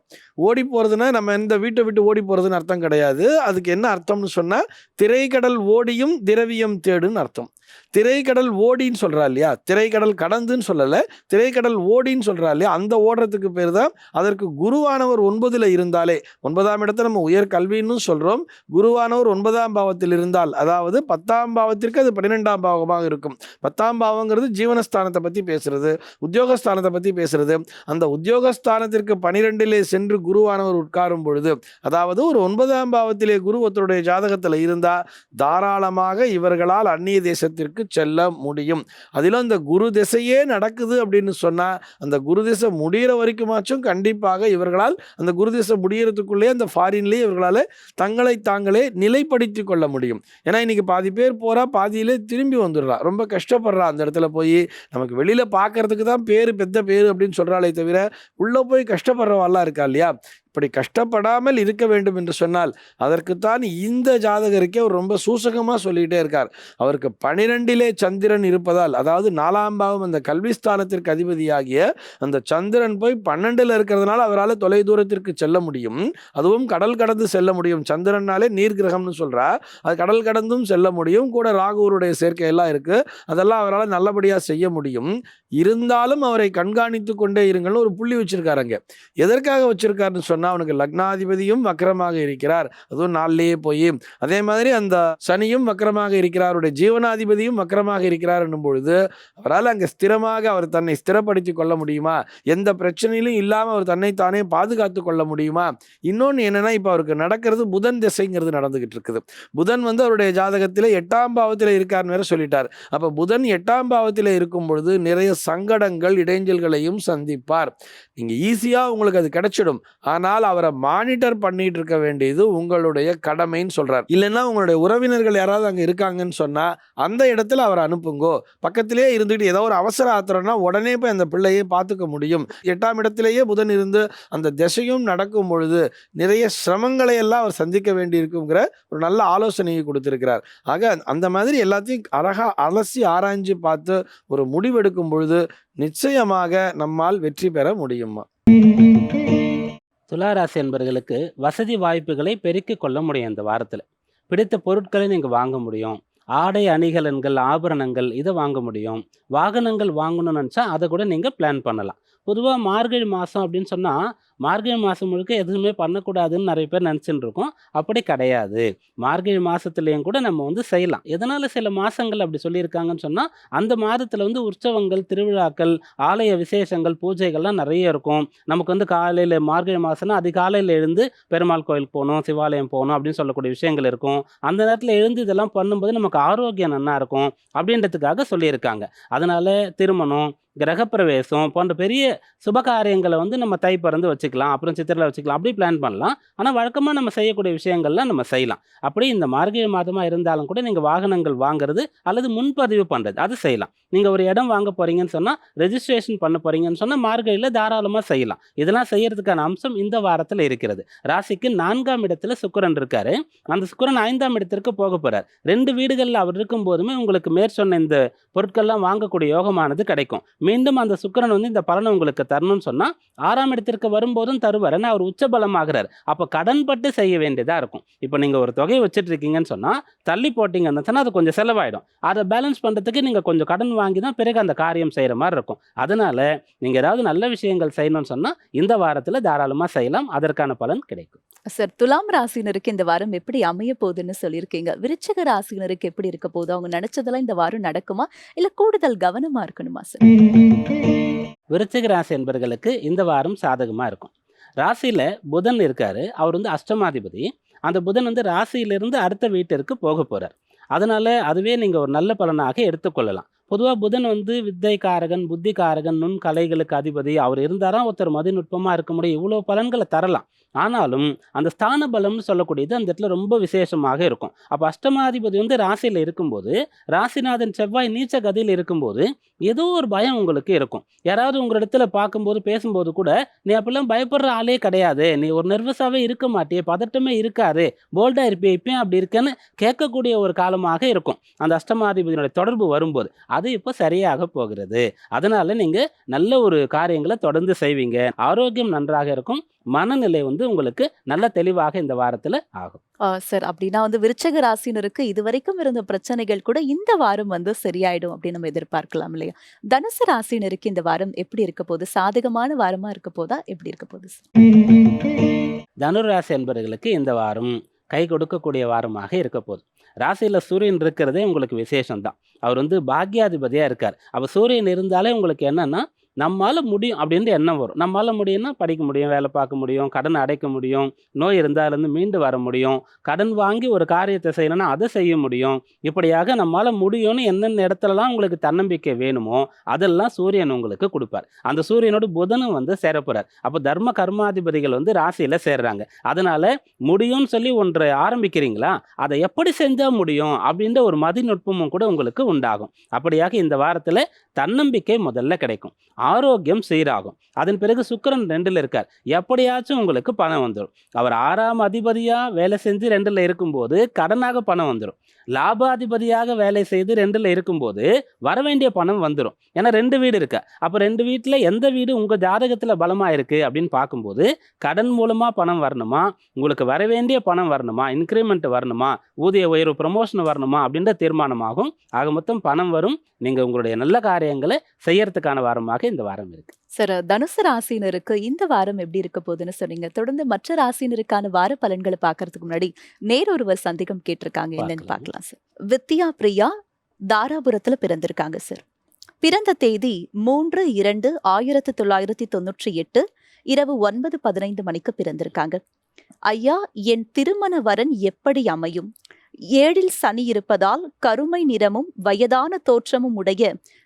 ஓடி போகிறதுனா நம்ம இந்த வீட்டை விட்டு ஓடி போகிறதுன்னு அர்த்தம் கிடையாது. அதுக்கு என்ன அர்த்தம்னு சொன்னால் திரைக்கடல் ஓடியும் திரவியம் தேடுன்னு அர்த்தம். திரைக்கடல் ஓடின்னு சொல்கிறா இல்லையா, திரைக்கடல் கடந்துன்னு சொல்லலை, திரைக்கடல் ஓடின்னு சொல்கிறா இல்லையா, அந்த ஓடுறதுக்கு பேர் தான். அதற்கு குருவானவர் 9ல் இருந்தாலே, 9ஆம் இடத்தை நம்ம உயர்கல்வின்னு சொல்கிறோம். குருவானவர் 9ஆம் பாவத்தில் இருந்தால், அதாவது 10ஆம் பாவத்திற்கு அது 12ஆம் பாவமாக இருக்கும். 10ஆம் பாவங்கிறது ஜீவனஸ்தானத்தை பற்றி பேசுறது, உத்தியோகஸ்தானத்தை பற்றி பேசுறது. அந்த உத்தியோகஸ்தானத்திற்கு 12லே சென்று குருவானவர் உட்காரும் பொழுது, அதாவது ஒரு 9ஆம் பாவத்திலே குரு ஒருத்தருடைய ஜாதகத்தில் இருந்தால் தாராளமாக இவர்களால் அந்நிய தேசத்திற்கு செல்ல முடியும். அதிலும் இந்த குரு திசையே நடக்குது அப்படின்னு சொன்னா அந்த குரு திசை முடிகிற வரைக்குமாச்சும் கண்டிப்பாக இவர்களால் அந்த குரு திசை முடியறதுக்குள்ளே அந்த ஃபாரின்லேயே இவர்களால் தங்களை தாங்களே நிலைப்படுத்தி கொள்ள முடியும். ஏன்னா இன்னைக்கு பாதி பேர் போறா, பாதியிலே திரும்பி வந்துடுறா, ரொம்ப கஷ்டப்படுறா. அந்த இடத்துல போய் நமக்கு வெளியில பார்க்கறதுக்கு தான் பேரு பெத்த பேரு அப்படின்னு சொல்றாளே தவிர உள்ள போய் கஷ்டப்படுறவாள்லாம் இருக்கா இல்லையா? இப்படி கஷ்டப்படாமல் இருக்க வேண்டும் என்று சொன்னால் அதற்குத்தான் இந்த ஜாதகருக்கே அவர் ரொம்ப சூசகமாக சொல்லிகிட்டே இருக்கார். அவருக்கு 12லே சந்திரன் இருப்பதால், அதாவது 4ஆம் பாவம் அந்த கல்விஸ்தானத்திற்கு அதிபதியாகிய அந்த சந்திரன் போய் 12ல் இருக்கிறதுனால அவரால் தொலை தூரத்திற்கு செல்ல முடியும். அதுவும் கடல் கடந்து செல்ல முடியும். சந்திரனாலே நீர் கிரகம்னு சொல்றா, அது கடல் கடந்தும் செல்ல முடியும். கூட ராகுவருடைய சேர்க்கை எல்லாம் இருக்கு, அதெல்லாம் அவரால் நல்லபடியாக செய்ய முடியும். இருந்தாலும் அவரை கண்காணித்து கொண்டே இருங்கள்னு ஒரு புள்ளி வச்சிருக்காருங்க. எதற்காக வச்சிருக்காருன்னு சொன்னா, அவனுக்கு லக்னாதிபதியும் வக்கரமாக இருக்கிறார், அதுவும் நாளிலேயே போய். அதே மாதிரி அந்த சனியும் வக்கரமாக இருக்கிறார், அவருடைய ஜீவனாதிபதியும் வக்கரமாக இருக்கிறார் என்னும் பொழுது அவரால் அங்கே ஸ்திரமாக அவர் தன்னை ஸ்திரப்படுத்தி கொள்ள முடியுமா? எந்த பிரச்சனையிலும் இல்லாமல் அவர் தன்னை தானே பாதுகாத்து கொள்ள முடியுமா? இன்னொன்று என்னன்னா, இப்போ அவருக்கு நடக்கிறது புதன் திசைங்கிறது நடந்துகிட்டு இருக்குது. புதன் அவருடைய ஜாதகத்தில் 8ஆம் பாவத்தில் இருக்கார்னு வேற சொல்லிட்டார். அப்போ புதன் 8ஆம் பாவத்தில் இருக்கும் பொழுது நிறைய சங்கடங்கள் இடைஞ்சல்களையும் சந்திப்பார். நீங்க ஈஸியா உங்களுக்கு அது கிடைச்சிடும். ஆனால் அவரை மானிட்டர் பண்ணிட்டு இருக்க வேண்டியது உங்களுடைய கடமைன்னு சொல்றார். இல்லைன்னா உங்களுடைய உறவினர்கள் யாராவது அங்க இருக்காங்கன்னு சொன்னா அந்த இடத்துல அவரை அனுப்புங்கோ. பக்கத்திலேயே இருந்துட்டு ஏதோ ஒரு அவசர ஆத்திரம்னா உடனே போய் அந்த பிள்ளையை பார்த்துக்க முடியும். 8ஆம் இடத்திலேயே புதன் இருந்து அந்த திசையும் நடக்கும் பொழுது நிறைய சிரமங்களை எல்லாம் அவர் சந்திக்க வேண்டி இருக்குங்கிற ஒரு நல்ல ஆலோசனையை கொடுத்திருக்கிறார். ஆக அந்த மாதிரி எல்லாத்தையும் அழகா அலசி ஆராய்ஞ்சு பார்த்து ஒரு முடிவெடுக்கும் பொழுது நிச்சயமாக நம்மால் வெற்றி பெற முடியுமா? துளாராசி என்பவர்களுக்கு வசதி வாய்ப்புகளை பெருக்கிக் கொள்ள முடியும். இந்த வாரத்தில் பிடித்த பொருட்களை நீங்கள் வாங்க முடியும். ஆடை அணிகலன்கள் ஆபரணங்கள் இதை வாங்க முடியும். வாகனங்கள் வாங்கணும்னு நினச்சா அதை கூட நீங்கள் பிளான் பண்ணலாம். பொதுவாக மார்கழி மாதம் அப்படின்னு சொன்னால் மார்கழி மாதம் முழுக்க எதுவுமே பண்ணக்கூடாதுன்னு நிறைய பேர் நினச்சிட்டு இருக்கோம். அப்படி கிடையாது. மார்கழி மாதத்துலேயும் கூட நம்ம செய்யலாம். எதனால் சில மாதங்கள் அப்படி சொல்லியிருக்காங்கன்னு சொன்னால், அந்த மாதத்தில் உற்சவங்கள், திருவிழாக்கள், ஆலய விசேஷங்கள், பூஜைகள்லாம் நிறைய இருக்கும். நமக்கு காலையில் மார்கழி மாதம்னா அதிகாலையில் எழுந்து பெருமாள் கோயிலுக்கு போகணும், சிவாலயம் போகணும் அப்படின்னு சொல்லக்கூடிய விஷயங்கள் இருக்கும். அந்த நேரத்தில் எழுந்து இதெல்லாம் பண்ணும்போது நமக்கு ஆரோக்கியம் நல்லா இருக்கும் அப்படின்றதுக்காக சொல்லியிருக்காங்க. அதனால் திருமணம், கிரகப்பிரவேசம் போன்ற பெரிய சுபகாரியங்களை நம்ம தை பிறந்து வச்சுக்கலாம், அப்புறம் சித்திரையில் வச்சுக்கலாம், அப்படி பிளான் பண்ணலாம். ஆனால் வழக்கமாக நம்ம செய்யக்கூடிய விஷயங்கள்லாம் நம்ம செய்யலாம். அப்படி இந்த மார்கழி மாதமாக இருந்தாலும் கூட நீங்கள் வாகனங்கள் வாங்குறது அல்லது முன்பதிவு பண்ணுறது அது செய்யலாம். நீங்கள் ஒரு இடம் வாங்க போகிறீங்கன்னு சொன்னால், ரெஜிஸ்ட்ரேஷன் பண்ண போகிறீங்கன்னு சொன்னால் மார்கழியில் தாராளமாக செய்யலாம். இதெல்லாம் செய்யறதுக்கான அம்சம் இந்த வாரத்தில் இருக்கிறது. ராசிக்கு 4ஆம் இடத்துல சுக்கிரன் இருக்காரு. அந்த சுக்கிரன் 5ஆம் இடத்திற்கு போக போகிறார். 2 வீடுகளில் அவர் இருக்கும் போதுமே உங்களுக்கு மேற்சொன்ன இந்த பொருட்கள்லாம் வாங்கக்கூடிய யோகமானது கிடைக்கும். மீண்டும் அந்த சுக்கிரன் இந்த பலனை உங்களுக்கு தரணும்னு சொன்னால் 6ஆம் இடத்திற்கு வரும்போதும் தருவார். ஏன்னா அவர் உச்சபலம் ஆகிறார். அப்போ கடன்பட்டு செய்ய வேண்டியதாக இருக்கும். இப்போ நீங்கள் ஒரு தொகையை வச்சுட்டு இருக்கீங்கன்னு சொன்னால், தள்ளி போட்டிங்கன்னு சொன்னால் அது கொஞ்சம் செலவாயிடும். அதை பேலன்ஸ் பண்ணுறதுக்கு நீங்கள் கொஞ்சம் கடன் வாங்கி தான் பிறகு அந்த காரியம் செய்கிற மாதிரி இருக்கும். அதனால நீங்கள் ஏதாவது நல்ல விஷயங்கள் செய்யணும்னு சொன்னால் இந்த வாரத்தில் தாராளமாக செய்யலாம். அதற்கான பலன் கிடைக்கும். சார், துலாம் ராசினருக்கு இந்த வாரம் எப்படி அமைய போகுதுன்னு சொல்லியிருக்கீங்க. விருச்சிக ராசினருக்கு எப்படி இருக்க போகுது? அவங்க நினைச்சதெல்லாம் இந்த வாரம் நடக்குமா, இல்ல கூடுதல் கவனமா இருக்கணுமா சார்? விருச்சிக ராசி என்பவர்களுக்கு இந்த வாரம் சாதகமாக இருக்கும். ராசியில் புதன் இருக்காரு. அவர் அஷ்டமாதிபதி. அந்த புதன் ராசியிலிருந்து அடுத்த வீட்டிற்கு போக போகிறார். அதனால் அதுவே நீங்கள் ஒரு நல்ல பலனாக எடுத்துக்கொள்ளலாம். பொதுவாக புதன் வித்தை காரகன், புத்தி காரகன், நுண் கலைகளுக்கு அதிபதி. அவர் இருந்தாரா ஒருத்தர் மதிநுட்பமாக இருக்க முடியும். இவ்வளோ பலன்களை தரலாம். ஆனாலும் அந்த ஸ்தான பலம்னு சொல்லக்கூடியது அந்த இடத்துல ரொம்ப விசேஷமாக இருக்கும். அப்போ அஷ்டமாதிபதி ராசியில் இருக்கும்போது, ராசிநாதன் செவ்வாய் நீச்ச கதியில் இருக்கும்போது ஏதோ ஒரு பயம் உங்களுக்கு இருக்கும். யாராவது உங்களிடத்துல பார்க்கும்போது பேசும்போது கூட, நீ அப்படிலாம் பயப்படுற ஆளே கிடையாது, நீ ஒரு நர்வஸாகவே இருக்க மாட்டியே, பதட்டமே இருக்காது, போல்டாக இருப்பியே, இப்பயும் அப்படி இருக்கேன்னு கேட்கக்கூடிய ஒரு காலமாக இருக்கும் அந்த அஷ்டமாதிபதியினுடைய தொடர்பு வரும்போது. அது இப்போ சரியாக போகிறது. அதனால நீங்கள் நல்ல ஒரு காரியங்களை தொடர்ந்து செய்வீங்க. ஆரோக்கியம் நன்றாக இருக்கும். மனநிலை உங்களுக்கு நல்ல தெளிவாக இந்த வாரத்தில் ஆகும். சார், அப்படின்னா விருச்சிக ராசினருக்கு இதுவரைக்கும் இருந்த பிரச்சனைகள் கூட இந்த வாரம் சரியாயிடும் அப்படின்னு நம்ம எதிர்பார்க்கலாம் இல்லையா? தனுசு ராசினருக்கு இந்த வாரம் எப்படி இருக்க போகுது? சாதகமான வாரமா இருக்க போதா, எப்படி இருக்க போகுது சார்? தனுர் ராசி என்பவர்களுக்கு இந்த வாரம் கை கொடுக்கக்கூடிய வாரமாக இருக்க போகுது. ராசியில் சூரியன் இருக்கிறதே உங்களுக்கு விசேஷம்தான். அவர் பாக்யாதிபதியாக இருக்கார். அப்போ சூரியன் இருந்தாலே உங்களுக்கு என்னன்னா நம்மால முடியும் அப்படின்ற எண்ணம் வரும். நம்மால முடியும்னா படிக்க முடியும், வேலை பார்க்க முடியும், கடன் அடைக்க முடியும், நோய் இருந்தா அதுலேருந்து மீண்டு வர முடியும், கடன் வாங்கி ஒரு காரியத்தை செய்யணும்னா அதை செய்ய முடியும். இப்படியாக நம்மால முடியும்னு எந்தெந்த இடத்துலலாம் உங்களுக்கு தன்னம்பிக்கை வேணுமோ அதெல்லாம் சூரியன் உங்களுக்கு கொடுப்பார். அந்த சூரியனோட புதனும் வந்து சேரப்போறார். அப்போ தர்ம கர்மாதிபதிகள் வந்து ராசியில சேர்றாங்க. அதனால முடியும்னு சொல்லி ஒன்றை ஆரம்பிக்கிறீங்களா, அதை எப்படி செஞ்சா முடியும் அப்படின்ற ஒரு மதிநுட்பமும் கூட உங்களுக்கு உண்டாகும். அப்படியாக இந்த வாரத்துல தன்னம்பிக்கை முதல்ல கிடைக்கும், ஆரோக்கியம் சீராகும். அதன் பிறகு சுக்கிரன் 2ல் இருக்கார். எப்படியாச்சும் உங்களுக்கு பணம் வந்துடும். அவர் 6ஆம் அதிபதியா வேலை செஞ்சு 2ல் இருக்கும்போது கடனாக பணம் வந்துடும். லாபாதிபதியாக வேலை செய்து 2ல் இருக்கும்போது வரவேண்டிய பணம் வந்துடும். ஏன்னா 2 வீடு இருக்கு. அப்போ 2 வீட்டில் எந்த வீடு உங்கள் ஜாதகத்தில் பலமாக இருக்குது அப்படின்னு பார்க்கும்போது கடன் மூலமாக பணம் வரணுமா, உங்களுக்கு வரவேண்டிய பணம் வரணுமா, இன்க்ரிமெண்ட் வரணுமா, ஊதிய உயர்வு ப்ரமோஷன் வரணுமா அப்படின்ற தீர்மானமாகும். ஆக மொத்தம் பணம் வரும். நீங்கள் உங்களுடைய நல்ல காரியங்களை செய்யறதுக்கான வாரமாக இந்த வாரம் இருக்கு. சார், தனுசு ராசினருக்கு இந்த வாரம் எப்படி இருக்க போகுதுன்னு சொன்னீங்க. தொடர்ந்து மற்ற ராசினருக்கான வார பலன்களை பார்க்கறதுக்கு முன்னாடி நேரொருவர் சந்தேகம் கேட்டிருக்காங்க, என்னன்னு பார்க்கலாம். பார்க்கலாம் சார். வித்யா பிரியா தாராபுரத்துல பிறந்திருக்காங்க சார். பிறந்த தேதி 3/2/1998 இரவு 9:15 மணிக்கு பிறந்திருக்காங்க. ஐயா, என் திருமண வரன் எப்படி அமையும்? 7ல் சனி இருப்பதால் கருமை நிறமும் வயதான தோற்றமும் உடைய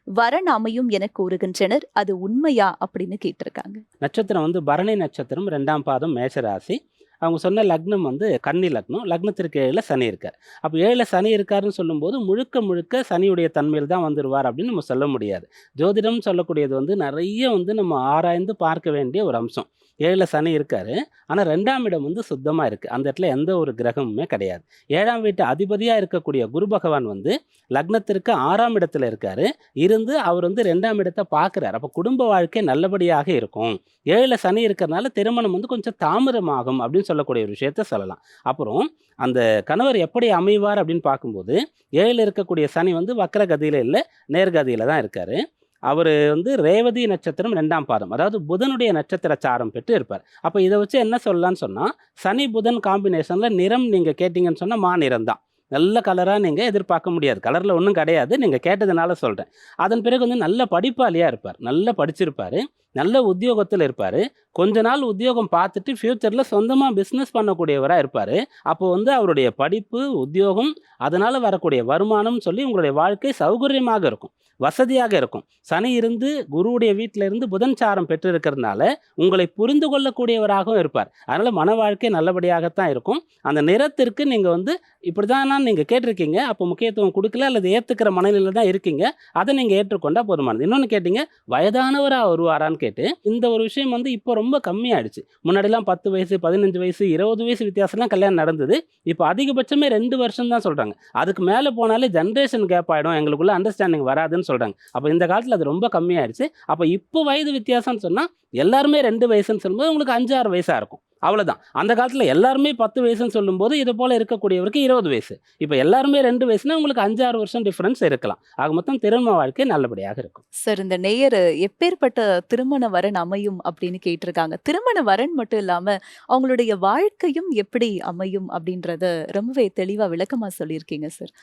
வரன் அமையும் என கூறுகின்றனர். அது உண்மையா அப்படின்னு கேட்டிருக்காங்க. நட்சத்திரம் வந்து பரணி நட்சத்திரம், 2ஆம் பாதம், மேஷராசி. அவங்க சொன்ன லக்னம் வந்து கன்னி லக்னம். லக்னத்திற்கு 7ல் சனி இருக்கார். அப்போ 7ல் சனி இருக்காருன்னு சொல்லும்போது முழுக்க முழுக்க சனியுடைய தன்மையில் தான் வந்துடுவார் அப்படின்னு நம்ம சொல்ல முடியாது. ஜோதிடம் சொல்லக்கூடியது வந்து நிறைய வந்து நம்ம ஆராய்ந்து பார்க்க வேண்டிய ஒரு அம்சம். 7ல் சனி இருக்காரு, ஆனால் 2ஆம் இடம் வந்து சுத்தமாக இருக்குது. அந்த இடத்துல எந்த ஒரு கிரகமுமே கிடையாது. 7ஆம் வீட்டு அதிபதியாக இருக்கக்கூடிய குரு பகவான் வந்து லக்னத்திற்கு 6ஆம் இடத்துல இருக்காரு. இருந்து அவர் வந்து 2ஆம் இடத்தை பார்க்குறாரு. அப்போ குடும்ப வாழ்க்கை நல்லபடியாக இருக்கும். 7ல் சனி இருக்கிறனால திருமணம் வந்து கொஞ்சம் தாமதமாகும் அப்படின்னு சொல்லக்கூடிய ஒரு விஷயத்த சொல்லலாம். அப்புறம் அந்த கணவர் எப்படி அமைவார் அப்படின்னு பார்க்கும்போது 7ல் இருக்கக்கூடிய சனி வந்து வக்ரகதியில் இல்லை, நேர்கதியில் தான் இருக்காரு. அவர் வந்து ரேவதி நட்சத்திரம் 2ஆம் பாதம், அதாவது புதனுடைய நட்சத்திர சாரம் பெற்று இருப்பார். அப்போ இதை வச்சு என்ன சொல்லலாம்னு சொன்னால், சனி புதன் காம்பினேஷனில் நிறம் நீங்கள் கேட்டிங்கன்னு சொன்னால் மாநிறம் தான். நல்ல கலராக நீங்கள் எதிர்பார்க்க முடியாது. கலரில் ஒன்றும் கிடையாது, நீங்கள் கேட்டதுனால சொல்கிறேன். அதன் பிறகு வந்து நல்ல படிப்பாளியாக இருப்பார், நல்லா படிச்சிருப்பார், நல்ல உத்தியோகத்தில் இருப்பார். கொஞ்ச நாள் உத்தியோகம் பார்த்துட்டு ஃப்யூச்சரில் சொந்தமாக பிஸ்னஸ் பண்ணக்கூடியவராக இருப்பார். அப்போ வந்து அவருடைய படிப்பு, உத்தியோகம், அதனால் வரக்கூடிய வருமானம் சொல்லி உங்களுடைய வாழ்க்கை சௌகரியமாக இருக்கும், வசதியாக இருக்கும். சனி இருந்து குருவுடைய வீட்டில் இருந்து புதன் சாரம் பெற்றிருக்கிறதுனால உங்களை புரிந்து கொள்ளக்கூடியவராகவும் இருப்பார். அதனால் மன வாழ்க்கை நல்லபடியாகத்தான் இருக்கும். அந்த நிறத்திற்கு நீங்கள் வந்து இப்படி தான் நீங்கள் கேட்டிருக்கீங்க, அப்போ முக்கியத்துவம் கொடுக்கல அல்லது ஏற்றுக்கிற மனநிலையில் தான் இருக்கீங்க. அதை நீங்கள் ஏற்றுக்கொண்டால் போதுமானது. இன்னொன்று கேட்டீங்க, வயதானவராக வருவாரான்னு கேட்டு. இந்த ஒரு விஷயம் வந்து இப்போ ரொம்ப கம்மியாயிடுச்சு. முன்னாடிலாம் 10 வயசு, 15 வயசு, 20 வயசு வித்தியாசம்லாம் கல்யாணம் நடந்தது. இப்போ அதிகபட்சமே 2 வருஷம் தான் சொல்கிறாங்க. அதுக்கு மேலே போனாலே ஜென்ரேஷன் கேப் ஆகிடும், எங்களுக்குள்ள அண்டர்ஸ்டாண்டிங் வராதுன்னு சொல்கிறாங்க. அப்போ இந்த காலத்தில் அது ரொம்ப கம்மியாயிடுச்சு. அப்போ இப்போ வயது வித்தியாசம்னு சொன்னால் எல்லாருமே 2 வயசுன்னு சொல்லும்போது உங்களுக்கு 5-6 வயசாக இருக்கும், அவ்வளோதான். அந்த காலத்தில் எல்லாருமே 10 வயசுன்னு சொல்லும்போது இது போல் இருக்கக்கூடியவருக்கு 20 வயசு. இப்போ எல்லாருமே 2 வயசுனா உங்களுக்கு 5-6 வருஷம் டிஃப்ரென்ஸ் இருக்கலாம். ஆக மொத்தம் திருமண வாழ்க்கை நல்லபடியாக இருக்கும். சார், இந்த நேயர் எப்பேற்பட்ட திருமண வரன் அமையும் அப்படின்னு கேட்டிருக்காங்க. திருமண வரன் மட்டும் இல்லாம அவங்களுடைய வாழ்க்கையும் எப்படி அமையும் அப்படின்றத ரொம்பவே தெளிவா விளக்கமா சொல்லியிருக்கீங்க சார்.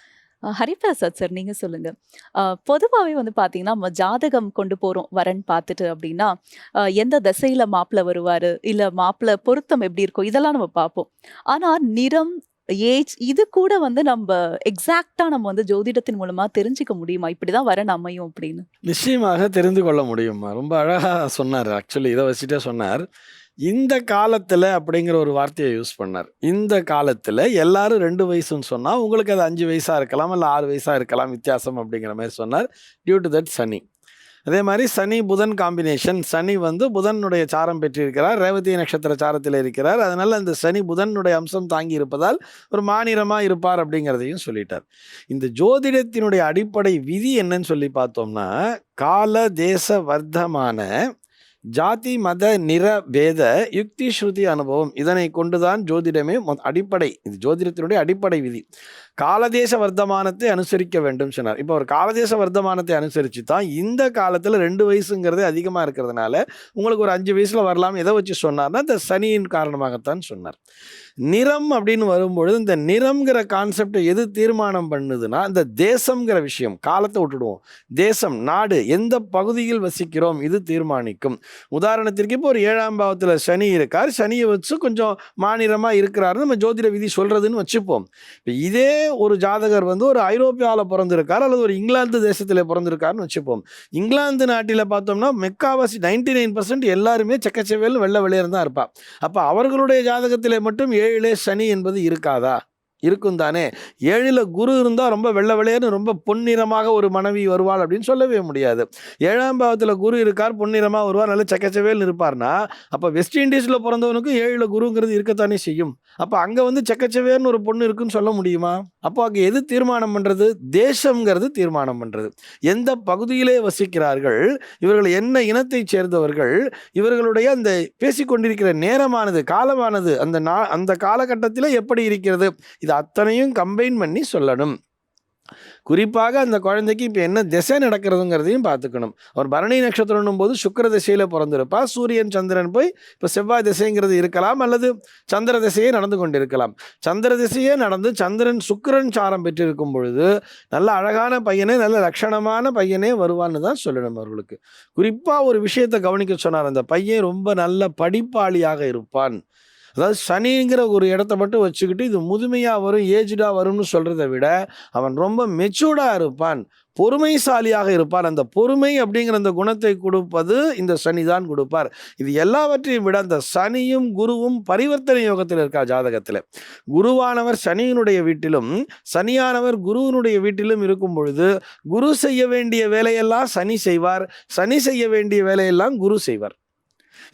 ஹரிபிரசாத் சார், நீங்க சொல்லுங்க. பொதுவாகவே வந்து பார்த்தீங்கன்னா, நம்ம ஜாதகம் கொண்டு போறோம் வரன் பார்த்துட்டு அப்படின்னா, எந்த திசையில மாப்பிள்ளை வருவாரு, இல்ல மாப்பிள்ளை பொருத்தம் எப்படி இருக்கும், இதெல்லாம் நம்ம பார்ப்போம். ஆனா நிறம், ஏஜ் இது கூட வந்து நம்ம எக்ஸாக்ட்டா நம்ம வந்து ஜோதிடத்தின் மூலமா தெரிஞ்சுக்க முடியுமா? இப்படிதான் வரன் அமையும் அப்படின்னு. நிச்சயமாக தெரிந்து கொள்ள முடியுமா. ரொம்ப அழகா சொன்னார். ஆக்சுவலி இதை வச்சுட்டே சொன்னார். இந்த காலத்துல அப்படிங்கிற ஒரு வார்த்தையை யூஸ் பண்ணார். இந்த காலத்துல எல்லாரும் 2 வயசுன்னு சொன்னா உங்களுக்கு அது 5 வயசா இருக்கலாம், இல்ல 6 வயசா இருக்கலாம் வித்தியாசம் அப்படிங்கிற மாதிரி சொன்னார். டியூ டு தட் சனி. அதே மாதிரி சனி புதன் காம்பினேஷன். சனி வந்து புதனுடைய சாரம் பெற்றிருக்கிறார், ரேவதி நட்சத்திர சாரத்தில் இருக்கிறார். அதனால அந்த சனி புதனுடைய அம்சம் தாங்கி இருப்பதால் ஒரு மாநிறமா இருப்பார் அப்படிங்கிறதையும் சொல்லிட்டார். இந்த ஜோதிடத்தினுடைய அடிப்படை விதி என்னன்னு சொல்லி பார்த்தோம்னா, கால தேச வர்த்தமான ஜாதி மத நிற பேத யுக்தி ஸ்ருதி அனுபவம், இதனை கொண்டுதான் ஜோதிடமே அடிப்படை. இது ஜோதிடத்தினுடைய அடிப்படை விதி. காலதேச வர்த்தமானத்தை அனுசரிக்க வேண்டும் சொன்னார். இப்போ ஒரு காலதேச வர்த்தமானத்தை அனுசரித்து தான் இந்த காலத்தில் 2 வயசுங்கிறது அதிகமாக இருக்கிறதுனால உங்களுக்கு ஒரு 5 வயசில் வரலாம். எதை வச்சு சொன்னார்னா இந்த சனியின் காரணமாகத்தான் சொன்னார். நிறம் அப்படின்னு வரும்பொழுது இந்த நிறம்ங்கிற கான்செப்டை எது தீர்மானம் பண்ணுதுன்னா இந்த தேசம்ங்கிற விஷயம். காலத்தை விட்டுடுவோம். தேசம், நாடு, எந்த பகுதியில் வசிக்கிறோம் இது தீர்மானிக்கும். உதாரணத்திற்கு இப்போ ஒரு 7ஆம் பாவத்தில் சனி இருக்கார், சனியை வச்சு கொஞ்சம் மாநிலமாக இருக்கிறாருன்னு நம்ம ஜோதிட விதி சொல்றதுன்னு வச்சுப்போம். இப்போ இதே ஒரு ஜாதகர் வந்து ஒரு ஐரோப்பியாவில் பிறந்திருக்கார் அல்லது ஒரு இங்கிலாந்து தேசத்தில் பிறந்திருக்காருன்னு வச்சுப்போம். இங்கிலாந்து நாட்டில் பார்த்தோம்னா மெக்காவாசி 99% எல்லாருமே செக்கச்செவேல் வெள்ளை வெளியேறு தான் இருப்பா. அப்போ அவர்களுடைய ஜாதகத்திலே மட்டும் 7 சனி என்பது இருக்காதா? இருக்கும் தானே. 7ல் குரு இருந்தால் ரொம்ப வெள்ளை வெளியேன்னு ரொம்ப பொன்னிறமாக ஒரு மனைவி வருவாள் அப்படின்னு சொல்லவே முடியாது. 7ஆம் பாவத்தில் குரு இருக்கார், பொன்னிறமாக வருவார், நல்ல செக்கச்சவேல் இருப்பார்னா அப்போ வெஸ்ட் இண்டீஸில் பிறந்தவனுக்கும் 7ல் குருங்கிறது இருக்கத்தானே செய்யும். அப்போ அங்கே வந்து செக்கச்சவேர்னு ஒரு பொண்ணு இருக்குன்னு சொல்ல முடியுமா? அப்போ அங்கே எது தீர்மானம் பண்ணுறது? தேசம்ங்கிறது தீர்மானம் பண்ணுறது. எந்த பகுதியிலே வசிக்கிறார்கள், இவர்கள் என்ன இனத்தை சேர்ந்தவர்கள், இவர்களுடைய அந்த பேசிக்கொண்டிருக்கிற நேரமானது, காலமானது அந்த காலகட்டத்தில் எப்படி இருக்கிறது, இது அத்தனையும் கம்பைன் பண்ணி சொல்லணும். குறிப்பாக அந்த குழந்தைக்கு இப்போ என்ன திசை நடக்கிறதுங்கிறதையும் பார்த்துக்கணும். அவர் பரணி நட்சத்திரம் போது சுக்கிர திசையில் பிறந்திருப்பா. சூரியன் சந்திரன் போய் இப்போ செவ்வாய் திசைங்கிறது இருக்கலாம் அல்லது சந்திர திசையே நடந்து கொண்டிருக்கலாம். சந்திர திசையே நடந்து சந்திரன் சுக்கிரன் சாரம் பெற்றிருக்கும் பொழுது நல்ல அழகான பையனே, நல்ல லட்சணமான பையனே வருவான்னு தான் சொல்லணும். அவர்களுக்கு குறிப்பாக ஒரு விஷயத்தை கவனிக்க சொன்னார். அந்த பையன் ரொம்ப நல்ல படிப்பாளியாக இருப்பான். அதாவது சனிங்கிற ஒரு இடத்த மட்டும் வச்சுக்கிட்டு இது முதுமையாக வரும், ஏஜ்டாக வரும்னு சொல்கிறத விட அவன் ரொம்ப மெச்சூர்டாக இருப்பான், பொறுமைசாலியாக இருப்பார். அந்த பொறுமை அப்படிங்கிற அந்த குணத்தை கொடுப்பது இந்த சனி தான் கொடுப்பார். இது எல்லாவற்றையும் விட அந்த சனியும் குருவும் பரிவர்த்தனை யோகத்தில் இருக்கா ஜாதகத்தில். குருவானவர் சனியினுடைய வீட்டிலும் சனியானவர் குருவினுடைய வீட்டிலும் இருக்கும் பொழுது குரு செய்ய வேண்டிய வேலையெல்லாம் சனி செய்வார், சனி செய்ய வேண்டிய வேலையெல்லாம் குரு செய்வார்.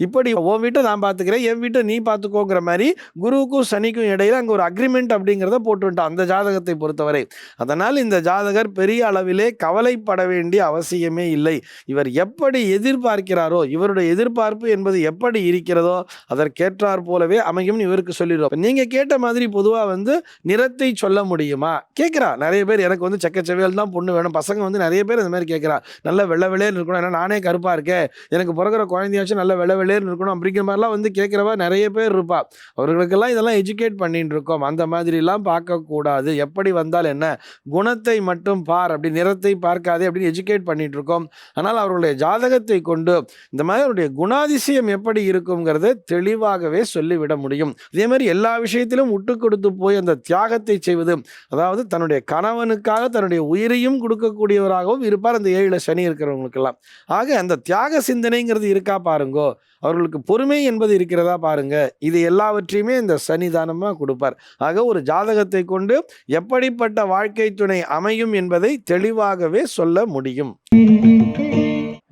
இப்படி உன் வீட்டை நான் பார்த்துக்கிறேன், என் வீட்டை நீ பார்த்துக்கோங்கிற மாதிரி குருவுக்கும் சனிக்கும் இடையில அங்கே ஒரு அக்ரிமெண்ட் அப்படிங்கிறத போட்டுவிட்டான் அந்த ஜாதகத்தை பொறுத்தவரை. அதனால் இந்த ஜாதகர் பெரிய அளவிலே கவலைப்பட வேண்டிய அவசியமே இல்லை. இவர் எப்படி எதிர்பார்க்கிறாரோ, இவருடைய எதிர்பார்ப்பு என்பது எப்படி இருக்கிறதோ அதற்கேற்றார் போலவே அமையும் இவருக்கு சொல்லிடுவோம். நீங்கள் கேட்ட மாதிரி பொதுவாக வந்து நிறத்தை சொல்ல முடியுமா கேட்குறா நிறைய பேர். எனக்கு வந்து செக்கச்செவேல் தான் பொண்ணு வேணும். பசங்க வந்து நிறைய பேர் இந்த மாதிரி கேட்குறா. நல்ல வெள்ளை வெள்ளையர்னு இருக்கணும், ஏன்னா நானே கருப்பாக இருக்கேன், எனக்கு பிறகுற குழந்தையாச்சும் நல்ல வெள்ளை வெள்ளையர்னு இருக்கணும் அப்படிங்கிற மாதிரிலாம் வந்து கேட்குறவா நிறைய பேர் இருப்பா. அவர்களுக்கெல்லாம் இதெல்லாம் எஜுகேட் பண்ணிட்டு இருக்கோம். அந்த மாதிரிலாம் பார்க்கக்கூடாது. எப்படி வந்தால் என்ன, குணத்தை மட்டும் பார், அப்படி நிறத்தை பார்க்காதே அப்படின்னு எஜுகேட் பண்ணிட்டு இருக்கோம். ஆனால் அவர்களுடைய ஜாதகத்தை கொண்டு இந்த மாதிரி அவருடைய குணாதிசயம் எப்படி இருக்குங்கிறத தெளிவாகவே சொல்லிவிட முடியும். இதே மாதிரி எல்லா விஷயத்திலும் விட்டு கொடுத்து போய் அந்த தியாகத்தை செய்வது, அதாவது தன்னுடைய கணவனுக்காக தன்னுடைய உயிரையும் கொடுக்கக்கூடியவராகவும் இருப்பார் அந்த 7ல் சனி இருக்கிறவங்களுக்கெல்லாம். ஆக அந்த தியாக சிந்தனைங்கிறது இருக்கா பாருங்கோ, அவர்களுக்கு பொறுமை என்பது இருக்கிறதா பாருங்க. இது எல்லாவற்றையுமே இந்த சனிதானமாக கொடுப்பார். ஆக ஒரு ஜாதகத்தை கொண்டு எப்படிப்பட்ட வாழ்க்கை துணை அமையும் என்பதை தெளிவாகவே சொல்ல முடியும்.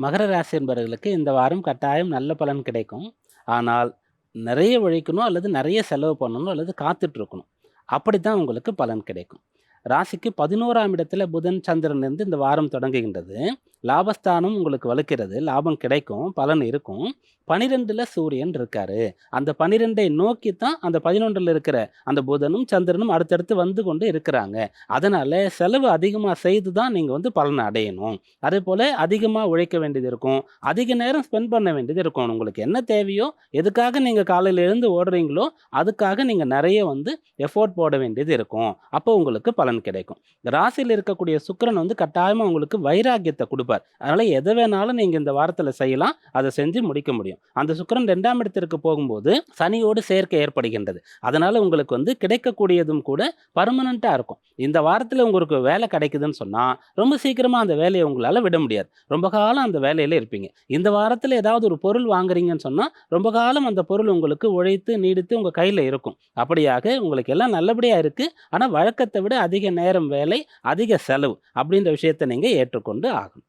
மகர ராசி என்பவர்களுக்கு இந்த வாரம் கட்டாயம் நல்ல பலன் கிடைக்கும். ஆனால் நிறைய உழைக்கணும் அல்லது நிறைய செலவு பண்ணணும் அல்லது காத்துட்டு இருக்கணும். அப்படித்தான் உங்களுக்கு பலன் கிடைக்கும். ராசிக்கு 11ஆம் இடத்துல புதன் சந்திரன் இருந்து இந்த வாரம் தொடங்குகின்றது. லாபஸ்தானம் உங்களுக்கு வலுக்கிறது, லாபம் கிடைக்கும், பலன் இருக்கும். 12ல் சூரியன் இருக்காரு. அந்த 12ஐ நோக்கி தான் அந்த 11ல் இருக்கிற அந்த புதனும் சந்திரனும் அடுத்தடுத்து வந்து கொண்டு இருக்கிறாங்க. அதனால செலவு அதிகமாக செய்து தான் நீங்கள் வந்து பலனை அடையணும். அதே போல் அதிகமாக உழைக்க வேண்டியது இருக்கும், அதிக நேரம் ஸ்பெண்ட் பண்ண வேண்டியது இருக்கும். உங்களுக்கு என்ன தேவையோ, எதுக்காக நீங்கள் காலையில் எழுந்து ஓடுறீங்களோ அதுக்காக நீங்கள் நிறைய வந்து எஃபோர்ட் போட வேண்டியது இருக்கும். அப்போ உங்களுக்கு பலன் கிடைக்கும். ராசியில் இருக்கக்கூடிய சுக்கிரன் வந்து கட்டாயமாக உங்களுக்கு வைராக்கியத்தை கொடுப்பார். அதனால எதை வேணாலும் நீங்கள் இந்த வாரத்தில் செய்யலாம், அதை செஞ்சு முடிக்க முடியும். அந்த சுக்கிரன் 2ஆம் இடத்திற்கு போகும்போது சனியோடு சேர்க்கை ஏற்படுகின்றது. அதனால உங்களுக்கு வந்து கிடைக்கக்கூடியதும் கூட பர்மனண்ட்டாக இருக்கும். இந்த வாரத்தில் உங்களுக்கு வேலை கிடைக்குதுன்னு சொன்னால் ரொம்ப சீக்கிரமாக அந்த வேலையை உங்களால் விட முடியாது. ரொம்ப காலம் அந்த வேலையில் இருப்பீங்க. இந்த வாரத்தில் ஏதாவது ஒரு பொருள் வாங்குறீங்கன்னு சொன்னால் ரொம்ப காலம் அந்த பொருள் உங்களுக்கு உழைத்து நீடித்து உங்கள் கையில் இருக்கும். அப்படியாக உங்களுக்கு எல்லாம் நல்லபடியாக இருக்குது. ஆனால் வழக்கத்தை விட அதிக நேரம் வேலை, அதிக செலவு அப்படின்ற விஷயத்தை நீங்கள் ஏற்றுக்கொண்டு ஆகணும்.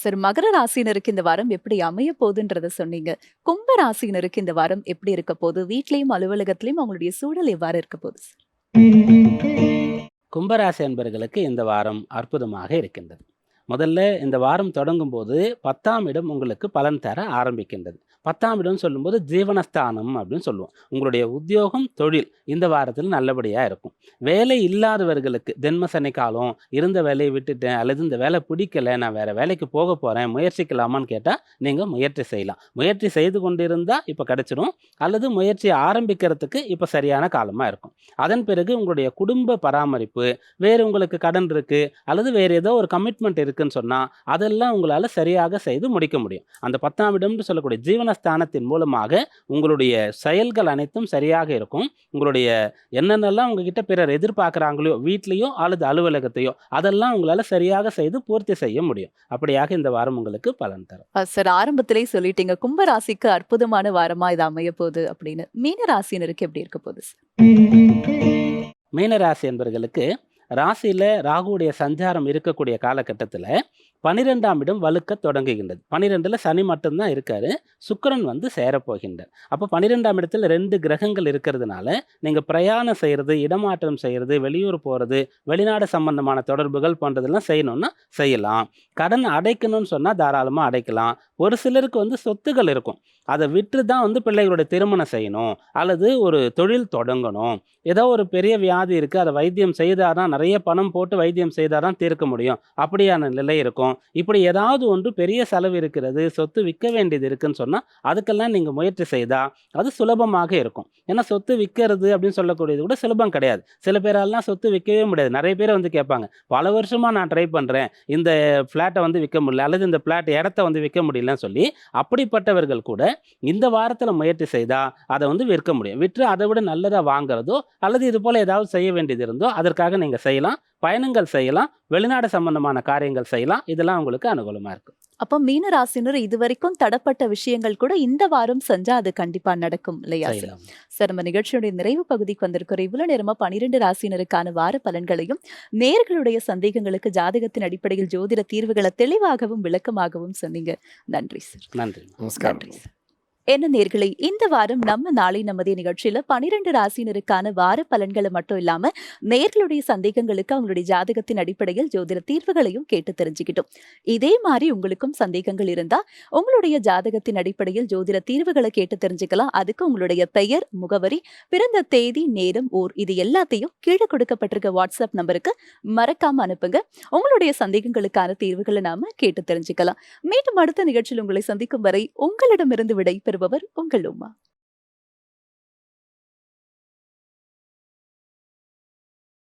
சார், மகர ராசினருக்கு இந்த வாரம் எப்படி அமைய போகுதுன்றத சொன்னீங்க. கும்ப ராசினருக்கு இந்த வாரம் எப்படி இருக்க போகுது? வீட்லயும் அலுவலகத்திலயும் அவங்களுடைய சூழல் எவ்வாறு இருக்க போகுது? கும்பராசி என்பவர்களுக்கு இந்த வாரம் அற்புதமாக இருக்கின்றது. முதல்ல இந்த வாரம் தொடங்கும் போது 10ஆம் இடம் உங்களுக்கு பலன் தர ஆரம்பிக்கின்றது. 10ஆம் இடம்னு சொல்லும்போது ஜீவனஸ்தானம் அப்படின்னு சொல்லுவோம். உங்களுடைய உத்தியோகம், தொழில் இந்த வாரத்தில் நல்லபடியா இருக்கும். வேலை இல்லாதவர்களுக்கு ஜென்ம சனி காலம், இருந்த வேலையை விட்டுட்டேன் அல்லது இந்த வேலை பிடிக்கல, நான் வேற வேலைக்கு போக போறேன், முயற்சிக்கலாமான்னு கேட்டா நீங்க முயற்சி செய்யலாம். முயற்சி செய்து கொண்டிருந்தா இப்ப கிடைச்சிடும். அல்லது முயற்சியை ஆரம்பிக்கிறதுக்கு இப்ப சரியான காலமா இருக்கும். அதன் பிறகு உங்களுடைய குடும்ப பராமரிப்பு, வேறு உங்களுக்கு கடன் இருக்கு அல்லது வேறு ஏதோ ஒரு கமிட்மெண்ட் இருக்குன்னு சொன்னா அதெல்லாம் உங்களால சரியாக செய்து முடிக்க முடியும். அந்த 10ஆம் இடம்னு சொல்லக்கூடிய ஜீவனஸ்தானத்தின் மூலமாக உங்களுடைய செயல்கள் அனைத்தும் சரியாக இருக்கும். உங்களுடைய என்னென்னலாம் உங்ககிட்ட பிறர் எதிர்பார்க்குறாங்களோ வீட்லயோ அல்லது அலுவலகத்தையோ அதெல்லாம் உங்களால சரியாக செய்து பூர்த்தி செய்ய முடியும். அப்படியாக இந்த வாரம் உங்களுக்கு பலன் தரும். சார், ஆரம்பத்திலே சொல்லிட்டீங்க கும்ப ராசிக்கு அற்புதமான வாரமா இது அமைய போகுது அப்படின்னு. மீன ராசினருக்கு எப்படி இருக்க போகுது சார்? மீனராசி என்பவர்களுக்கு ராசியில ராகுவுடைய சஞ்சாரம் இருக்கக்கூடிய காலகட்டத்தில் 12ஆம் இடம் வலுக்க தொடங்குகின்றது. 12ல் சனி மட்டும்தான் இருக்காரு. சுக்கிரன் வந்து சேரப்போகின்றார். அப்போ 12ஆம் இடத்துல 2 கிரகங்கள் இருக்கிறதுனால நீங்கள் பிரயாணம் செய்கிறது, இடமாற்றம் செய்கிறது, வெளியூர் போகிறது, வெளிநாடு சம்பந்தமான தொடர்புகள் போன்றதெல்லாம் செய்யணும்னா செய்யலாம். கடன் அடைக்கணும்னு சொன்னால் தாராளமாக அடைக்கலாம். ஒரு சிலருக்கு வந்து சொத்துகள் இருக்கும், அதை விற்று தான் வந்து பிள்ளைகளோட திருமணம் செய்யணும் அல்லது ஒரு தொழில் தொடங்கணும். ஏதோ ஒரு பெரிய வியாதி இருக்குது, அதை வைத்தியம் செய்தாதான், நிறைய பணம் போட்டு வைத்தியம் செய்தாதான் தீர்க்க முடியும், அப்படியான நிலை இருக்கும். இப்படி ஏதாவது ஒன்று பெரிய செலவு இருக்கிறது, சொத்து விற்க வேண்டியது இருக்குன்னு சொன்னால் அதுக்கெல்லாம் நீங்கள் முயற்சி செய்தால் அது சுலபமாக இருக்கும். ஏன்னா சொத்து விற்கிறது அப்படின்னு சொல்லக்கூடியது கூட சுலபம் கிடையாது. சில பேரெல்லாம் சொத்து விற்கவே முடியாது. நிறைய பேர் வந்து கேட்பாங்க, பல வருஷமாக நான் ட்ரை பண்ணுறேன், இந்த ஃப்ளாட்டை வந்து விற்க முடியல அல்லது இந்த ஃப்ளாட் இடத்த வந்து விற்க முடியலன்னு சொல்லி அப்படிப்பட்டவர்கள் கூட இந்த வாரத்தில் முயற்சி செய்தால் அதை வந்து விற்க முடியும். விற்று அதை விட நல்லதாக வாங்குறதோ அல்லது இது போல் ஏதாவது செய்ய வேண்டியது இருந்தோ அதற்காக நீங்கள் செய்யலாம். பயணங்கள் செய்யலாம், வெளிநாடு சம்பந்தமான காரியங்கள் செய்யலாம். இதெல்லாம் உங்களுக்கு அனுகூலமாக இருக்கும். அப்போ மீன ராசினர் இதுவரைக்கும் தடப்பட்ட விஷயங்கள் கூட இந்த வாரம் செஞ்சா அது கண்டிப்பா நடக்கும் இல்லையா சார்? செய்யலாம். சார், நம்ம நிகழ்ச்சியுடைய நிறைவு பகுதிக்கு வந்திருக்கிறோம். இவ்வளவு நேரமா 12 ராசினருக்கான வார பலன்களையும் நேர்களுடைய சந்தேகங்களுக்கு ஜாதகத்தின் அடிப்படையில் ஜோதிட தீர்வுகளை தெளிவாகவும் விளக்கமாகவும் சொன்னீங்க. நன்றி சார். நன்றி. நமஸ்காரம். நன்றி சார். என்ன நேர்களே, இந்த வாரம் நம்ம நாளை நமதே நிகழ்ச்சியில 12 ராசினருக்கான வார பலன்களை மட்டும் இல்லாம நேர்களுடைய சந்தேகங்களுக்கு அவங்களுடைய ஜாதகத்தின் அடிப்படையில் ஜோதிட தீர்வுகளையும் கேட்டு தெரிஞ்சுக்கிட்டோம். இதே மாதிரி உங்களுக்கும் சந்தேகங்கள் இருந்தா உங்களுடைய ஜாதகத்தின் அடிப்படையில் ஜோதிட தீர்வுகளை கேட்டு தெரிஞ்சுக்கலாம். அதுக்கு உங்களுடைய பெயர், முகவரி, பிறந்த தேதி, நேரம், ஊர் இது எல்லாத்தையும் கீழே கொடுக்கப்பட்டிருக்க வாட்ஸ்அப் நம்பருக்கு மறக்காம அனுப்புங்க. உங்களுடைய சந்தேகங்களுக்கான தீர்வுகளை நாம கேட்டு தெரிஞ்சுக்கலாம். மீண்டும் அடுத்த நிகழ்ச்சியில் உங்களை சந்திக்கும் வரை உங்களிடமிருந்து விடை பெறுபவர் உங்கள் உமா.